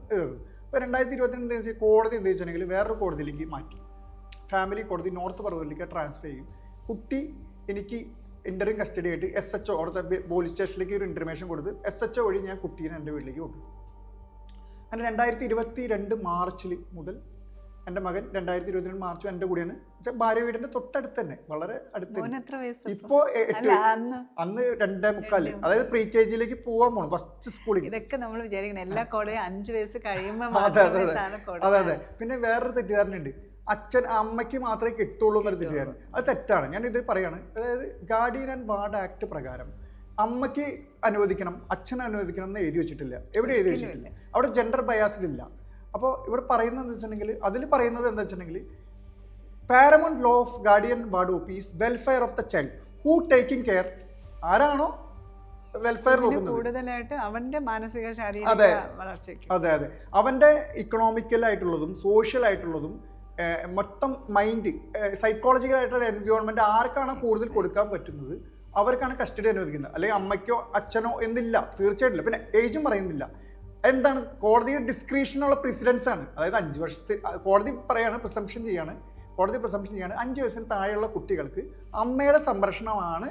അപ്പോൾ 2022 കോടതി എന്ത് വെച്ചിട്ടുണ്ടെങ്കിൽ വേറൊരു കോടതിയിലേക്ക് മാറ്റി, ഫാമിലി കോടതി നോർത്ത് പറവൂരിലേക്ക് ട്രാൻസ്ഫർ ചെയ്യും. കുട്ടി എനിക്ക് ഇൻ്ററിം കസ്റ്റഡി ആയിട്ട് SHO, അവിടുത്തെ പോലീസ് സ്റ്റേഷനിലേക്ക് ഒരു ഇൻഫർമേഷൻ കൊടുത്ത് SHO വഴി ഞാൻ കുട്ടീനെ എൻ്റെ വീട്ടിലേക്ക് കൊണ്ടു. അങ്ങനെ 2022 മാർച്ചിൽ മുതൽ എൻ്റെ മകൻ 2022 മാർച്ച് എൻ്റെ കൂടെയാണ്. ഭാര്യ വീടിൻ്റെ തൊട്ടടുത്ത് തന്നെ, വളരെ അടുത്ത്. ഇപ്പോൾ 8, അന്ന് 2.25, അതായത് pre-KG പോകാൻ പോകണം, ഫസ്റ്റ് സ്കൂളിൽ.
ഇതൊക്കെ നമ്മൾ വിചാരിക്കണം എല്ലാ കോടതിയും 5 വയസ്സ് കഴിയുമ്പോൾ.
അതെ. പിന്നെ വേറൊരു തെറ്റിദ്ധാരണയുണ്ട്, അമ്മയ്ക്ക് മാത്രമേ കിട്ടുള്ളൂ എന്നൊരു തെറ്റിദ്ധാരണ. അത് തെറ്റാണ്. ഞാൻ ഇത് പറയാണ്, അതായത് ഗാർഡിയൻ ആൻഡ് വാർഡ് ആക്ട് പ്രകാരം അമ്മയ്ക്ക് അനുവദിക്കണം, അച്ഛൻ അനുവദിക്കണം എന്ന് എഴുതി വെച്ചിട്ടില്ല, എവിടെ എഴുതി വെച്ചിട്ടില്ല. അവിടെ ജെൻഡർ ബയാസിലില്ല. അപ്പോൾ ഇവിടെ പറയുന്നത് എന്താ വെച്ചിട്ടുണ്ടെങ്കിൽ, അതിൽ പറയുന്നത് എന്താ വെച്ചിട്ടുണ്ടെങ്കിൽ, paramount law of guardian ward OP is welfare of the child who taking care. ആരാണോ വെൽഫെയർ നോക്കുന്നത്,
കൂടുതലായിട്ട് അവന്റെ മാനസിക ശാരീരിക വളർച്ചയ്ക്ക്,
അതെ, അവന്റെ ഇക്കണോമിക്കൽ ആയിട്ടുള്ളതും സോഷ്യൽ ആയിട്ടുള്ളതും മൊത്തം മൈൻഡ്, സൈക്കോളജിക്കൽ ആയിട്ടുള്ള എൻവയോൺമെന്റ് ആർക്കാണോ കൂടുതൽ കൊടുക്കാൻ പറ്റുന്നത് അവർക്കാണ് കസ്റ്റഡി അനുവദിക്കുന്നത്. അല്ലെങ്കിൽ അമ്മയ്ക്കോ അച്ഛനോ എന്നില്ല, തീർച്ചയായിട്ടില്ല. പിന്നെ ഏജും പറയുന്നില്ല. എന്താണ് കോടതിയുടെ ഡിസ്ക്രിപ്ഷനുള്ള പ്രസിഡൻസ് ആണ്. അതായത് 5 വർഷത്തെ കോടതി പറയാണ്, പ്രസംപ്ഷൻ ചെയ്യാണ്, 5 വയസ്സിന് താഴെയുള്ള കുട്ടികൾക്ക് അമ്മയുടെ സംരക്ഷണമാണ്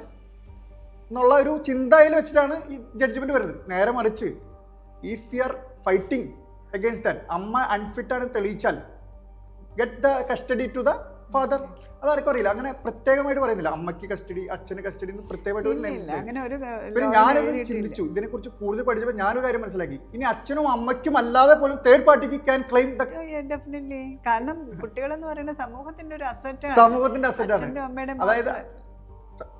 എന്നുള്ള ഒരു ചിന്തയിൽ വെച്ചിട്ടാണ് ഈ ജഡ്ജ്മെന്റ് വരുന്നത്. നേരെ മറിച്ച് if you are fighting against that, അമ്മ അൺഫിറ്റാണ് തെളിയിച്ചാൽ get the custody to the father. അതാർക്കും അറിയില്ല, അങ്ങനെ പ്രത്യേകമായിട്ട് പറയുന്നില്ല അമ്മയ്ക്ക് കസ്റ്റഡി അച്ഛന് കസ്റ്റഡി എന്ന് പ്രത്യേകമായിട്ട്. പിന്നെ ഞാനത് ചിന്തിച്ചു, ഇതിനെക്കുറിച്ച് കൂടുതൽ പഠിച്ചപ്പോൾ ഞാനൊരു കാര്യം മനസ്സിലാക്കി, ഇനി അച്ഛനും അമ്മയ്ക്കും അല്ലാതെ പോലും തേർഡ് പാർട്ടിക്ക് ക്യാൻ ക്ലെയിം ദ.
ഡെഫിനറ്റ്ലി. കാരണം കുട്ടികളെന്ന് പറയുന്നത് സമൂഹത്തിന്റെ ഒരു അസറ്റാണ്,
സമൂഹത്തിന്റെ അസറ്റാണ്. അതായത്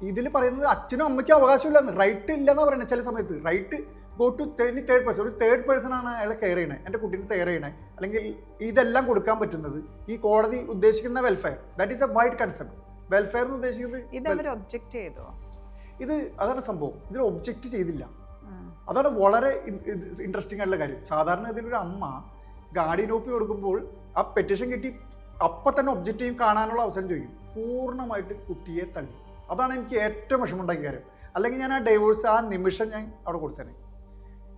ഇതിൽ പറയുന്നത് അച്ഛനും അമ്മയ്ക്കും അവകാശമില്ലെന്ന്, റൈറ്റ് ഇല്ലെന്നാ പറയുന്നത്. ചില സമയത്ത് right go to third person. ഒരു തേർഡ് പേഴ്സൺ ആണ് അയാളെ കെയർ ചെയ്യണേ, എൻ്റെ കുട്ടീനെ കെയർ ചെയ്യണേ, അല്ലെങ്കിൽ ഇതെല്ലാം കൊടുക്കാൻ പറ്റുന്നത് ഈ കോടതി ഉദ്ദേശിക്കുന്ന welfare. That is A wide concept. Welfare എന്ന് ഉദ്ദേശിക്കുന്നത് ഇത് അതാണ് സംഭവം. ഇതിൽ ഒബ്ജക്റ്റ് ചെയ്തില്ല. അതാണ് വളരെ ഇൻട്രസ്റ്റിംഗ് ആയിട്ടുള്ള കാര്യം. സാധാരണ ഇതിലൊരു അമ്മ ഗാർഡിയൻ OP കൊടുക്കുമ്പോൾ ആ പെറ്റീഷൻ കിട്ടി അപ്പം തന്നെ ഒബ്ജക്റ്റീവ് കാണാനുള്ള അവസരം ചോദിക്കും, പൂർണ്ണമായിട്ട് കുട്ടിയെ തള്ളി. അതാണ് എനിക്ക് ഏറ്റവും വിഷമമുണ്ടാക്കിയ കാര്യം. അല്ലെങ്കിൽ ഞാൻ ആ ഡൈവോഴ്സ് ആ നിമിഷം ഞാൻ അവിടെ കൊടുത്തേനെ.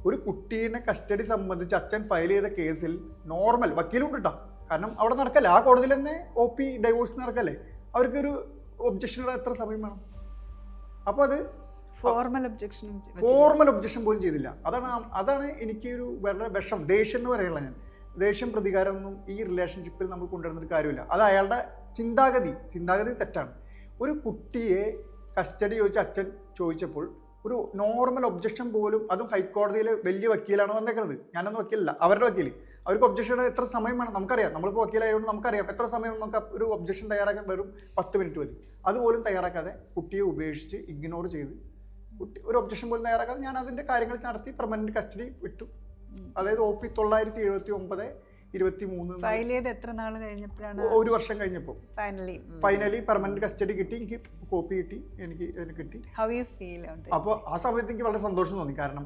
ഒരു കുട്ടീനെ കസ്റ്റഡി സംബന്ധിച്ച് അച്ഛൻ ഫയൽ ചെയ്ത കേസിൽ നോർമൽ വക്കീലും കിട്ടാം, കാരണം അവിടെ നടക്കല്ലേ, ആ കോടതിയിൽ തന്നെ OP ഡൈവോഴ്സ് നടക്കല്ലേ, അവർക്കൊരു ഒബ്ജക്ഷനുള്ള എത്ര സമയം വേണം? അപ്പോൾ അത് ഫോർമൽ ഒബ്ജക്ഷൻ പോലും ചെയ്തില്ല. അതാണ് എനിക്ക് ഒരു വളരെ വിഷം, ദേഷ്യം എന്ന് പറയുന്നത്. ഞാൻ ദേഷ്യം പ്രതികാരമൊന്നും ഈ റിലേഷൻഷിപ്പിൽ നമ്മൾ കൊണ്ടുവരുന്നൊരു കാര്യമില്ല. അത് അയാളുടെ ചിന്താഗതി തെറ്റാണ്. ഒരു കുട്ടിയെ കസ്റ്റഡി ചോദിച്ച അച്ഛൻ ചോദിച്ചപ്പോൾ ഒരു നോർമൽ ഒബ്ജക്ഷൻ പോലും, അതും ഹൈക്കോടതിയിലെ വലിയ വക്കീലാണ് വന്നേക്കുന്നത്, ഞാനൊന്നും വക്കീലല്ല, അവരുടെ വക്കീൽ. അവർക്ക് ഒബ്ജക്ഷൻ എത്ര സമയം വേണം നമുക്കറിയാം. നമ്മളിപ്പോൾ വക്കീലായതുകൊണ്ട് നമുക്കറിയാം എത്ര സമയം നമുക്ക് ഒരു ഒബ്ജക്ഷൻ തയ്യാറാക്കാൻ വെറും 10 മിനിറ്റ് മതി. അതുപോലും തയ്യാറാക്കാതെ കുട്ടിയെ ഉപേക്ഷിച്ച് ഇഗ്നോർ ചെയ്ത് കുട്ടി ഒരു ഒബ്ജക്ഷൻ പോലും തയ്യാറാക്കാതെ ഞാൻ അതിൻ്റെ കാര്യങ്ങൾ നടത്തി പെർമനന്റ് കസ്റ്റഡി വിട്ടു. അതായത് OP 979/23
ഫയൽ ചെയ്ത് എത്ര നാൾ കഴിഞ്ഞപ്പോഴാണ്?
1 വർഷം കഴിഞ്ഞപ്പോൾ ഫൈനലി പെർമനന്റ് കസ്റ്റഡി കിട്ടി. എനിക്ക് കോപ്പി കിട്ടി, എനിക്ക് ഇതിന് കിട്ടി. അപ്പോൾ ആ സമയത്ത് എനിക്ക് വളരെ സന്തോഷം തോന്നി. കാരണം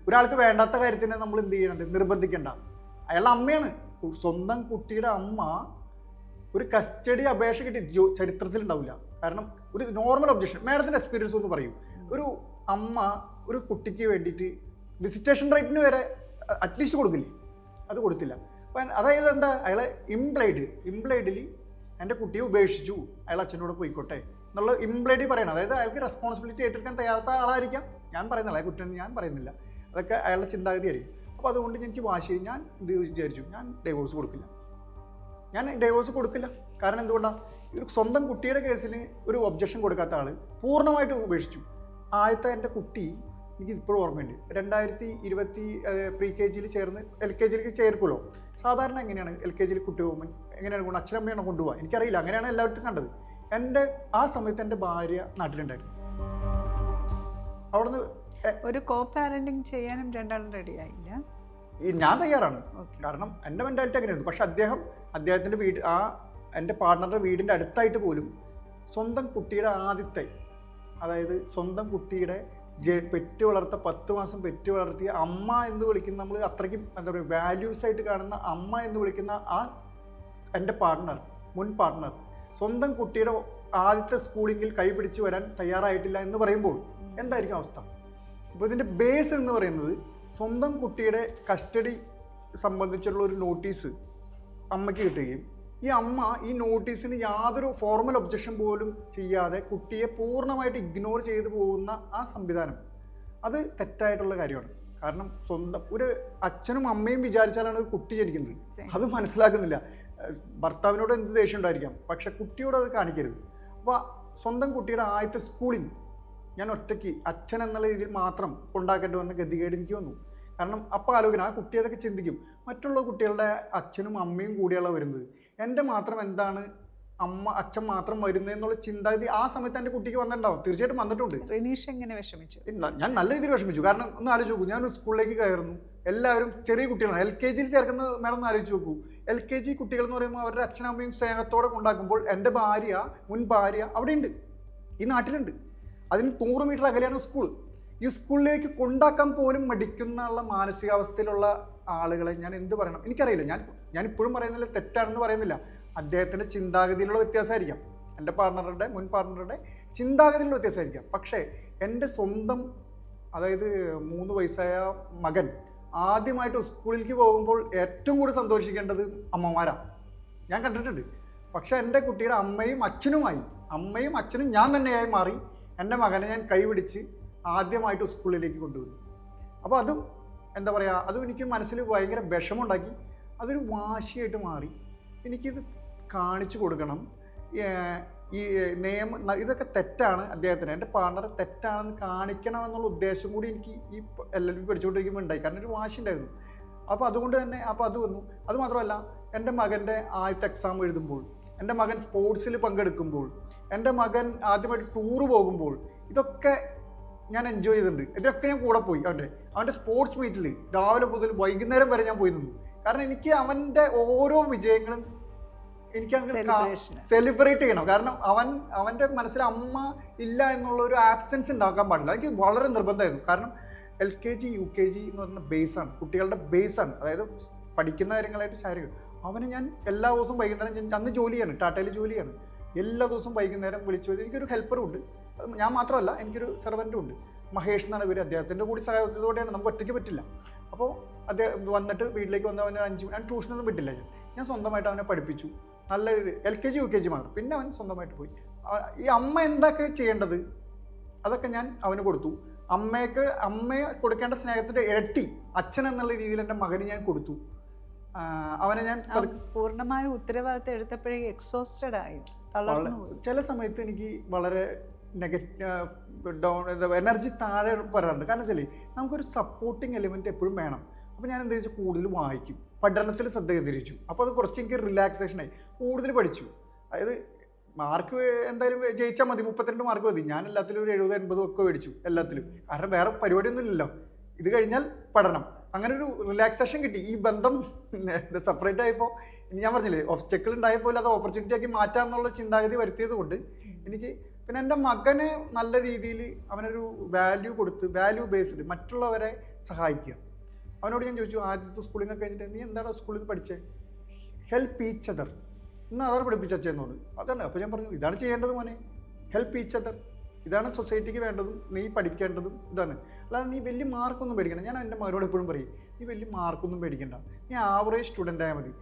ഒരാൾക്ക് വേണ്ടാത്ത കാര്യത്തിന് നമ്മൾ എന്ത് ചെയ്യണത്, നിർബന്ധിക്കണ്ട. അയാളുടെ അമ്മയാണ്, സ്വന്തം കുട്ടിയുടെ അമ്മ ഒരു കസ്റ്റഡി അപേക്ഷ കിട്ടി ചരിത്രത്തിൽ ഉണ്ടാവില്ല. കാരണം ഒരു നോർമൽ ഒബ്ജക്ഷൻ, മാഡത്തിൻ്റെ എക്സ്പീരിയൻസ് ഒന്ന് പറയൂ. ഒരു അമ്മ ഒരു കുട്ടിക്ക് വേണ്ടിയിട്ട് വിസിറ്റേഷൻ റൈറ്റിന് വരെ അറ്റ്ലീസ്റ്റ് കൊടുക്കില്ലേ? അത് കൊടുത്തില്ല. അപ്പം അതായത് എന്താ, അയാളെ ഇംപ്ലൈഡിൽ എൻ്റെ കുട്ടിയെ ഉപേക്ഷിച്ചു, അയാൾ അച്ഛനോട് പോയിക്കോട്ടെ എന്നുള്ള ഇംപ്ലൈഡി പറയണം. അതായത് അയാൾക്ക് റെസ്പോൺസിബിലിറ്റി ഏറ്റെടുക്കാൻ തയ്യാറാത്ത ആളായിരിക്കാം. ഞാൻ പറയുന്നില്ല, അയാൾ കുറ്റം ഞാൻ പറയുന്നില്ല, അതൊക്കെ അയാളുടെ ചിന്താഗതി ആയിരിക്കും. അപ്പോൾ അതുകൊണ്ട് എനിക്ക് വാശി, ഞാൻ ഇത് വിചാരിച്ചു ഞാൻ ഡൈവോഴ്സ് കൊടുക്കില്ല. കാരണം എന്തുകൊണ്ടാണ്, ഒരു സ്വന്തം കുട്ടിയുടെ കേസിന് ഒരു ഒബ്ജക്ഷൻ കൊടുക്കാത്ത ആൾ പൂർണ്ണമായിട്ട് ഉപേക്ഷിച്ചു. ആദ്യത്തെ എൻ്റെ കുട്ടി എനിക്ക് ഇപ്പോഴും ഓർമ്മയുണ്ട്. 2020 pre-KG ചേർന്ന് LKG ചേർക്കുമല്ലോ. സാധാരണ എങ്ങനെയാണ് LKG കുട്ടി പോകുമ്പോൾ എങ്ങനെയാണ് അച്ഛനമ്മയാണ് കൊണ്ടുപോകുക, എനിക്കറിയില്ല, അങ്ങനെയാണ് എല്ലാവരും കണ്ടത്. ആ സമയത്ത് എൻ്റെ ഭാര്യ നാട്ടിലുണ്ടായിരുന്നു. അവിടുന്ന്
ഒരു കോ പാരന്റിങ് ചെയ്യാനും രണ്ടാളും റെഡി ആയില്ല.
ഞാൻ തയ്യാറാണ്, കാരണം എൻ്റെ മെൻറ്റാലിറ്റി അങ്ങനെയായിരുന്നു. പക്ഷെ അദ്ദേഹത്തിൻ്റെ വീട്, എൻ്റെ പാർട്ട്ണറുടെ വീടിൻ്റെ അടുത്തായിട്ട് പോലും സ്വന്തം കുട്ടിയുടെ ആദ്യത്തെ, അതായത് സ്വന്തം കുട്ടിയുടെ പെറ്റ് വളർത്ത 10 മാസം പെറ്റ് വളർത്തിയ അമ്മ എന്ന് വിളിക്കുന്ന, നമ്മൾ അത്രയ്ക്കും എന്താ പറയുക വാല്യൂസ് ആയിട്ട് കാണുന്ന അമ്മ എന്ന് വിളിക്കുന്ന എൻ്റെ മുൻ പാർട്ട്ണർ സ്വന്തം കുട്ടിയുടെ ആദ്യത്തെ സ്കൂളിങ്ങിൽ കൈപിടിച്ച് വരാൻ തയ്യാറായിട്ടില്ല എന്ന് പറയുമ്പോൾ എന്തായിരിക്കും അവസ്ഥ? അപ്പോൾ ഇതിൻ്റെ ബേസ് എന്ന് പറയുന്നത് സ്വന്തം കുട്ടിയുടെ കസ്റ്റഡി സംബന്ധിച്ചുള്ള ഒരു നോട്ടീസ് അമ്മയ്ക്ക് കിട്ടുകയും ഈ അമ്മ ഈ നോട്ടീസിന് യാതൊരു ഫോർമൽ ഒബ്ജക്ഷൻ പോലും ചെയ്യാതെ കുട്ടിയെ പൂർണ്ണമായിട്ട് ഇഗ്നോർ ചെയ്തു പോകുന്ന ആ സംവിധാനം, അത് തെറ്റായിട്ടുള്ള കാര്യമാണ്. കാരണം സ്വന്തം ഒരു അച്ഛനും അമ്മയും വിചാരിച്ചാലാണ് ഒരു കുട്ടി ജനിക്കുന്നത്, അത് മനസ്സിലാക്കുന്നില്ല. ഭർത്താവിനോട് എന്ത് ദേഷ്യം ഉണ്ടായിരിക്കാം, പക്ഷെ കുട്ടിയോട് അത് കാണിക്കരുത്. അപ്പോൾ സ്വന്തം കുട്ടിയുടെ ആദ്യത്തെ സ്കൂളിങ് ഞാൻ ഒറ്റയ്ക്ക് അച്ഛൻ എന്നുള്ള രീതിയിൽ മാത്രം കൊണ്ടാക്കേണ്ടി വന്ന ഗതികേട് എനിക്ക് വന്നു. കാരണം അപ്പോൾ ആലോചന, ആ കുട്ടി അതൊക്കെ ചിന്തിക്കും, മറ്റുള്ള കുട്ടികളുടെ അച്ഛനും അമ്മയും കൂടിയുള്ള വരുന്നത്, എൻ്റെ മാത്രം എന്താണ് അച്ഛൻ മാത്രം വരുന്നത് എന്നുള്ള ചിന്താഗതി ആ സമയത്ത് എൻ്റെ കുട്ടിക്ക് വന്നിട്ടുണ്ടാവും. തീർച്ചയായിട്ടും വന്നിട്ടുണ്ട്.
റിനീഷ് എങ്ങനെ വിഷമിച്ചു?
ഞാൻ നല്ല രീതിയിൽ വിഷമിച്ചു. കാരണം ഒന്ന് ആലോചിച്ച് നോക്കൂ, ഞാനൊരു സ്കൂളിലേക്ക് കയറുന്നു, എല്ലാവരും ചെറിയ കുട്ടികളാണ്. LKG ചേർക്കുന്ന മേഡം ഒന്ന് ആലോചിച്ച് നോക്കൂ. LKG കുട്ടികൾ എന്ന് പറയുമ്പോൾ അവരുടെ അച്ഛനമ്മയും സ്നേഹത്തോടെ കൊണ്ടാക്കുമ്പോൾ എൻ്റെ മുൻ ഭാര്യ അവിടെയുണ്ട്, ഈ നാട്ടിലുണ്ട്. അതിന് 100 മീറ്റർ അകലെയാണ് സ്കൂൾ. ഈ സ്കൂളിലേക്ക് കൊണ്ടാക്കാൻ പോലും മടിക്കുന്ന മാനസികാവസ്ഥയിലുള്ള ആളുകളെ ഞാൻ എന്ത് പറയണം എനിക്കറിയില്ല. ഞാൻ ഇപ്പോഴും പറയുന്നില്ല, തെറ്റാണെന്ന് പറയുന്നില്ല. അദ്ദേഹത്തിൻ്റെ ചിന്താഗതിയിലുള്ള വ്യത്യാസമായിരിക്കാം, എൻ്റെ മുൻ പാർട്ണറുടെ ചിന്താഗതിയിലുള്ള വ്യത്യാസമായിരിക്കാം. പക്ഷേ എൻ്റെ സ്വന്തം, അതായത് 3 വയസ്സായ മകൻ ആദ്യമായിട്ട് സ്കൂളിലേക്ക് പോകുമ്പോൾ ഏറ്റവും കൂടുതൽ സന്തോഷിക്കേണ്ടത് അമ്മമാരാണ്, ഞാൻ കണ്ടിട്ടുണ്ട്. പക്ഷേ എൻ്റെ കുട്ടിയുടെ അമ്മയും അച്ഛനും ഞാൻ തന്നെയായി മാറി എൻ്റെ മകനെ ഞാൻ കൈപിടിച്ച് ആദ്യമായിട്ട് സ്കൂളിലേക്ക് കൊണ്ടുവന്നു. അപ്പോൾ അതും എന്താ പറയുക, അതും എനിക്ക് മനസ്സിൽ ഭയങ്കര വിഷമമുണ്ടാക്കി. അതൊരു വാശിയായിട്ട് മാറി. എനിക്കിത് കാണിച്ചു കൊടുക്കണം, ഈ നിയമം ഇതൊക്കെ തെറ്റാണ്, അദ്ദേഹത്തിന് എൻ്റെ പാർട്ണർ തെറ്റാണെന്ന് കാണിക്കണമെന്നുള്ള ഉദ്ദേശം കൂടി എനിക്ക് ഈ LLB പഠിച്ചുകൊണ്ടിരിക്കുമ്പോൾ ഉണ്ടായി. കാരണം ഒരു വാശി ഉണ്ടായിരുന്നു. അപ്പോൾ അതുകൊണ്ട് തന്നെ അത് വന്നു. അതുമാത്രമല്ല, എൻ്റെ മകൻ്റെ ആദ്യത്തെ എക്സാം എഴുതുമ്പോൾ, എൻ്റെ മകൻ സ്പോർട്സിൽ പങ്കെടുക്കുമ്പോൾ, എൻ്റെ മകൻ ആദ്യമായിട്ട് ടൂറ് പോകുമ്പോൾ, ഇതൊക്കെ ഞാൻ എൻജോയ് ചെയ്തിട്ടുണ്ട്. ഇതിലൊക്കെ ഞാൻ കൂടെ പോയി. അവൻ്റെ സ്പോർട്സ് മീറ്റിൽ രാവിലെ മുതൽ വൈകുന്നേരം വരെ ഞാൻ പോയി നിന്നു. കാരണം എനിക്ക് അവൻ്റെ ഓരോ വിജയങ്ങളും എനിക്ക് സെലിബ്രേറ്റ് ചെയ്യണം. കാരണം അവൻ്റെ മനസ്സിൽ അമ്മ ഇല്ല എന്നുള്ള ഒരു ആബ്സെൻസ് ഉണ്ടാക്കാൻ പാടില്ല. എനിക്ക് വളരെ നിർബന്ധമായിരുന്നു. കാരണം LKG UKG എന്ന് പറഞ്ഞ ബേസാണ്, കുട്ടികളുടെ ബേസാണ്. അതായത് പഠിക്കുന്ന കാര്യങ്ങളായിട്ട് ശാരീരികം. അവന് ഞാൻ എല്ലാ ദിവസവും വൈകുന്നേരം, അന്ന് ജോലിയാണ്, ടാറ്റയിൽ ജോലിയാണ്, എല്ലാ ദിവസവും വൈകുന്നേരം വിളിച്ചു പോയി. എനിക്കൊരു ഹെൽപ്പറും ഉണ്ട്, ഞാൻ മാത്രമല്ല, എനിക്കൊരു സെർവൻറ്റും ഉണ്ട്, മഹേഷ് എന്നാണ് പേര്. അദ്ദേഹത്തിൻ്റെ കൂടി സഹായത്തോടെയാണ്, നമുക്ക് ഒറ്റയ്ക്ക് പറ്റില്ല. അപ്പോൾ അദ്ദേഹം വന്നിട്ട് വീട്ടിലേക്ക് വന്ന് അവന് 5 ഞാൻ ട്യൂഷനൊന്നും വിട്ടില്ല. ഞാൻ സ്വന്തമായിട്ട് അവനെ പഠിപ്പിച്ചു, നല്ല രീതി LKG UKG മാത്രം. പിന്നെ അവൻ സ്വന്തമായിട്ട് പോയി. ഈ അമ്മ എന്തൊക്കെ ചെയ്യേണ്ടത് അതൊക്കെ ഞാൻ അവന് കൊടുത്തു. അമ്മയെ കൊടുക്കേണ്ട സ്നേഹത്തിൻ്റെ ഇരട്ടി അച്ഛൻ എന്നുള്ള രീതിയിൽ എൻ്റെ മകന് ഞാൻ കൊടുത്തു. അവനെ ഞാൻ
പൂർണ്ണമായ ഉത്തരവാദിത്തം എടുത്തപ്പോഴേ എക്സോസ്റ്റഡ് ആയി.
ചില സമയത്ത് എനിക്ക് വളരെ എനർജി താഴെ വരാറുണ്ട്. കാരണം വെച്ചാൽ നമുക്കൊരു സപ്പോർട്ടിങ് എലിമെൻറ്റ് എപ്പോഴും വേണം. അപ്പോൾ ഞാൻ എന്താ വെച്ചാൽ കൂടുതൽ വായിക്കും, പഠനത്തിൽ ശ്രദ്ധ കേന്ദ്രീകരിച്ചു. അപ്പോൾ അത് കുറച്ച് എനിക്ക് റിലാക്സേഷനായി, കൂടുതൽ പഠിച്ചു. അതായത് മാർക്ക് എന്തായാലും ജയിച്ചാൽ മതി, 32 മാർക്ക് മതി. ഞാൻ എല്ലാത്തിലും ഒരു 70-80 ഒക്കെ മേടിച്ചു എല്ലാത്തിലും. കാരണം വേറെ പരിപാടിയൊന്നും ഇല്ലല്ലോ. ഇത് കഴിഞ്ഞാൽ പഠനം, അങ്ങനെ ഒരു റിലാക്സേഷൻ കിട്ടി. ഈ ബന്ധം സെപ്പറേറ്റ് ആയപ്പോൾ ഞാൻ പറഞ്ഞില്ലേ ഒബ്സ്റ്റക്കിൾ ഉണ്ടായപ്പോൾ അത് ഓപ്പർച്യൂണിറ്റി ആക്കി മാറ്റാമെന്നുള്ള ചിന്താഗതി വരുത്തിയത് കൊണ്ട് എനിക്ക് പിന്നെ എൻ്റെ മകന് നല്ല രീതിയിൽ അവനൊരു വാല്യൂ കൊടുത്ത്, വാല്യൂ ബേസ്ഡ് മറ്റുള്ളവരെ സഹായിക്കുക. അവനോട് ഞാൻ ചോദിച്ചു, ആദ്യത്തെ സ്കൂളിൽ കഴിഞ്ഞിട്ട് നീ എന്താണ് സ്കൂളിൽ നിന്ന് പഠിച്ചത്? Help each other. ഇന്ന് അതാണ് പഠിപ്പിച്ചെന്നോട്. അതാണ്. അപ്പോൾ ഞാൻ പറഞ്ഞു, ഇതാണ് ചെയ്യേണ്ടത് മോനെ, ഹെൽപ്പ് ഈച്ച് അതർ. ഇതാണ് സൊസൈറ്റിക്ക് വേണ്ടതും നീ പഠിക്കേണ്ടതും ഇതാണ്. അല്ലാതെ നീ വലിയ മാർക്കൊന്നും പേടിക്കണ്ട. ഞാൻ എൻ്റെ മകനോട് എപ്പോഴും പറയും, നീ വലിയ മാർക്കൊന്നും പേടിക്കണ്ട, നീ ആവറേജ് സ്റ്റുഡൻ്റ് ആയാൽ മതി.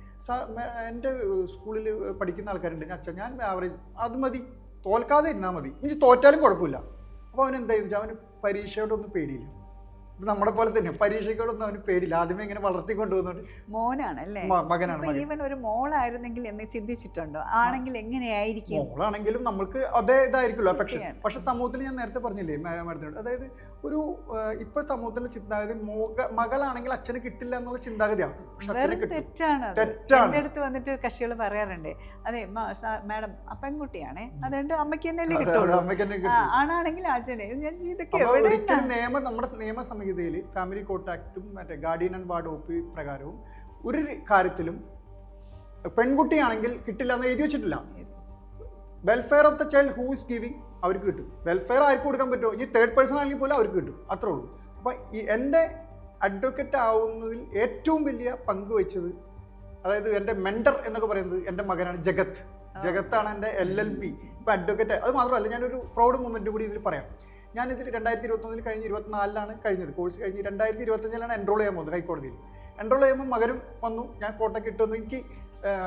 എൻ്റെ സ്കൂളിൽ പഠിക്കുന്ന ആൾക്കാരുണ്ട്, അച്ഛൻ ഞാൻ ആവറേജ്, അത് മതി, തോൽക്കാതെ ഇരുന്നാൽ മതി, ഇനി തോറ്റാലും കുഴപ്പമില്ല. അപ്പോൾ അവൻ എന്താണെന്ന് വെച്ചാൽ അവന് പരീക്ഷയോടൊന്നും പേടിയില്ല. ഇത് നമ്മുടെ പോലെ തന്നെ പരീക്ഷയോടൊന്നും അവന് പേടില്ല. ആദ്യമേ ഇങ്ങനെ വളർത്തിക്കൊണ്ടുപോകുന്നുണ്ട്.
മോനാണല്ലേ?
മകനാണ്.
ഈവൻ ഒരു മോളായിരുന്നെങ്കിൽ എന്ന് ചിന്തിച്ചിട്ടുണ്ടോ? ആണെങ്കിൽ എങ്ങനെയായിരിക്കും?
മോളാണെങ്കിലും നമ്മൾക്ക് അതേ ഇതായിരിക്കുമല്ലോ അഫെക്ഷൻ. പക്ഷെ സമൂഹത്തിൽ ഞാൻ നേരത്തെ പറഞ്ഞില്ലേ മാഡത്തിനോട്, അതായത് ഒരു ഇപ്പോൾ സമൂഹത്തിന്റെ ചിന്താഗതി മകളാണെങ്കിൽ അച്ഛന് കിട്ടില്ല എന്നുള്ള ചിന്താഗതിയാണ്.
തെറ്റാണ്. എൻ്റെ അടുത്ത് വന്നിട്ട് കക്ഷികൾ പറയാറുണ്ട്, അതെ മാഡം പെൺകുട്ടിയാണേ, അതുകൊണ്ട് അമ്മയ്ക്ക് തന്നെ കിട്ടുള്ളൂ, ആണാണെങ്കിൽ അച്ഛനെ. ഞാൻ ഇതൊക്കെ
നമ്മുടെ നിയമ സംഹിതയിൽ ഫാമിലി കോർട്ട് ആക്ടും മറ്റേ ഗാർഡിയൻ ആൻഡ് വാർഡ് OP പ്രകാരവും ഒരു കാര്യത്തിലും പെൺകുട്ടിയാണെങ്കിൽ കിട്ടില്ല എന്ന് എഴുതി വെച്ചിട്ടില്ല. Welfare of the child who is giving, അവർക്ക് കിട്ടും. വെൽഫെയർ ആർക്ക് കൊടുക്കാൻ പറ്റുമോ, ഈ തേർഡ് പേഴ്സൺ ആണെങ്കിൽ പോലും അവർക്ക് കിട്ടും, അത്രേ ഉള്ളൂ. അപ്പം എൻ്റെ അഡ്വക്കേറ്റ് ആവുന്നതിൽ ഏറ്റവും വലിയ പങ്ക് വെച്ചത്, അതായത് എൻ്റെ മെൻറ്റർ എന്നൊക്കെ പറയുന്നത് എൻ്റെ മകനാണ് ജഗത്. ജഗത്താണ് എൻ്റെ LLB ഇപ്പം അഡ്വക്കേറ്റ്. അത് മാത്രമല്ല, ഞാനൊരു പ്രൗഡ് മൊമെൻറ്റ് കൂടി ഇതിൽ പറയാം. ഞാനിതിൽ 2021 കഴിഞ്ഞ് 2024 കഴിഞ്ഞത്, കോഴ്സ് കഴിഞ്ഞ് 2025 എൻറോൾ ചെയ്യാൻ പോകുന്നത് ഹൈക്കോടതിയിൽ. എൻറോൾ ചെയ്യുമ്പോൾ മകനും വന്നു, ഞാൻ കോട്ട കിട്ടുന്നു. എനിക്ക്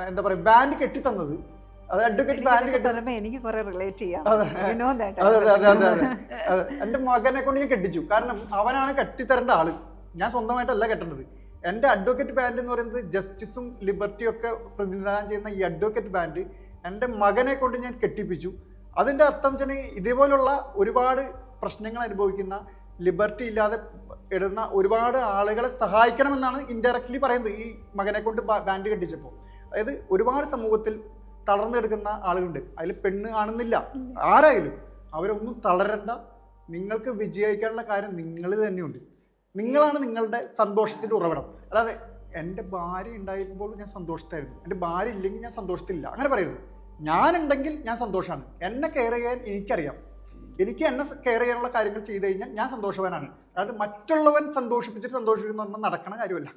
എന്താ പറയുക, ബാൻഡ് കെട്ടിത്തന്നത്, അത് അഡ്വക്കേറ്റ് ബാൻഡ് കെട്ടി
എനിക്ക് കുറെ റിലേറ്റ് ചെയ്യാം.
അതെ. എൻ്റെ മകനെ കൊണ്ട് ഞാൻ കെട്ടിച്ചു. കാരണം അവനാണ് കെട്ടിത്തരേണ്ട ആള്, ഞാൻ സ്വന്തമായിട്ടല്ല കെട്ടേണ്ടത്. എൻ്റെ അഡ്വക്കേറ്റ് ബാൻഡ് എന്ന് പറയുന്നത് ജസ്റ്റിസും ലിബർട്ടിയും ഒക്കെ പ്രതിനിധാനം ചെയ്യുന്ന ഈ അഡ്വക്കേറ്റ് ബാൻഡ് എൻ്റെ മകനെ കൊണ്ട് ഞാൻ കെട്ടിപ്പിച്ചു. അതിൻ്റെ അർത്ഥം വെച്ചാൽ ഇതേപോലുള്ള ഒരുപാട് പ്രശ്നങ്ങൾ അനുഭവിക്കുന്ന, ലിബർട്ടി ഇല്ലാതെ ഇടുന്ന ഒരുപാട് ആളുകളെ സഹായിക്കണമെന്നാണ് ഇൻഡയറക്റ്റ്ലി പറയുന്നത് ഈ മകനെ കൊണ്ട് ബാൻഡ് കെട്ടിച്ചപ്പോൾ. അതായത് ഒരുപാട് സമൂഹത്തിൽ തളർന്നു കിടക്കുന്ന ആളുകളുണ്ട്, അതിൽ പെണ്ണ് കാണുന്നില്ല, ആരായാലും അവരൊന്നും തളരണ്ട. നിങ്ങൾക്ക് വിജയിക്കാനുള്ള കാര്യം നിങ്ങൾ തന്നെയുണ്ട്. നിങ്ങളാണ് നിങ്ങളുടെ സന്തോഷത്തിൻ്റെ ഉറവിടം. അല്ലാതെ എൻ്റെ ഭാര്യ ഉണ്ടായിരുമ്പോൾ ഞാൻ സന്തോഷത്തായിരുന്നു, എൻ്റെ ഭാര്യ ഇല്ലെങ്കിൽ ഞാൻ സന്തോഷത്തിലില്ല, അങ്ങനെ പറയരുത്. ഞാനുണ്ടെങ്കിൽ ഞാൻ സന്തോഷമാണ്. എന്നെ കെയർ ചെയ്യാൻ എനിക്കറിയാം. എനിക്ക് എന്നെ കെയർ ചെയ്യാനുള്ള കാര്യങ്ങൾ ചെയ്ത് കഴിഞ്ഞാൽ ഞാൻ സന്തോഷവാനാണ്. അതായത് മറ്റുള്ളവൻ സന്തോഷിപ്പിച്ചിട്ട് സന്തോഷിക്കുന്ന നടക്കണ കാര്യമല്ല.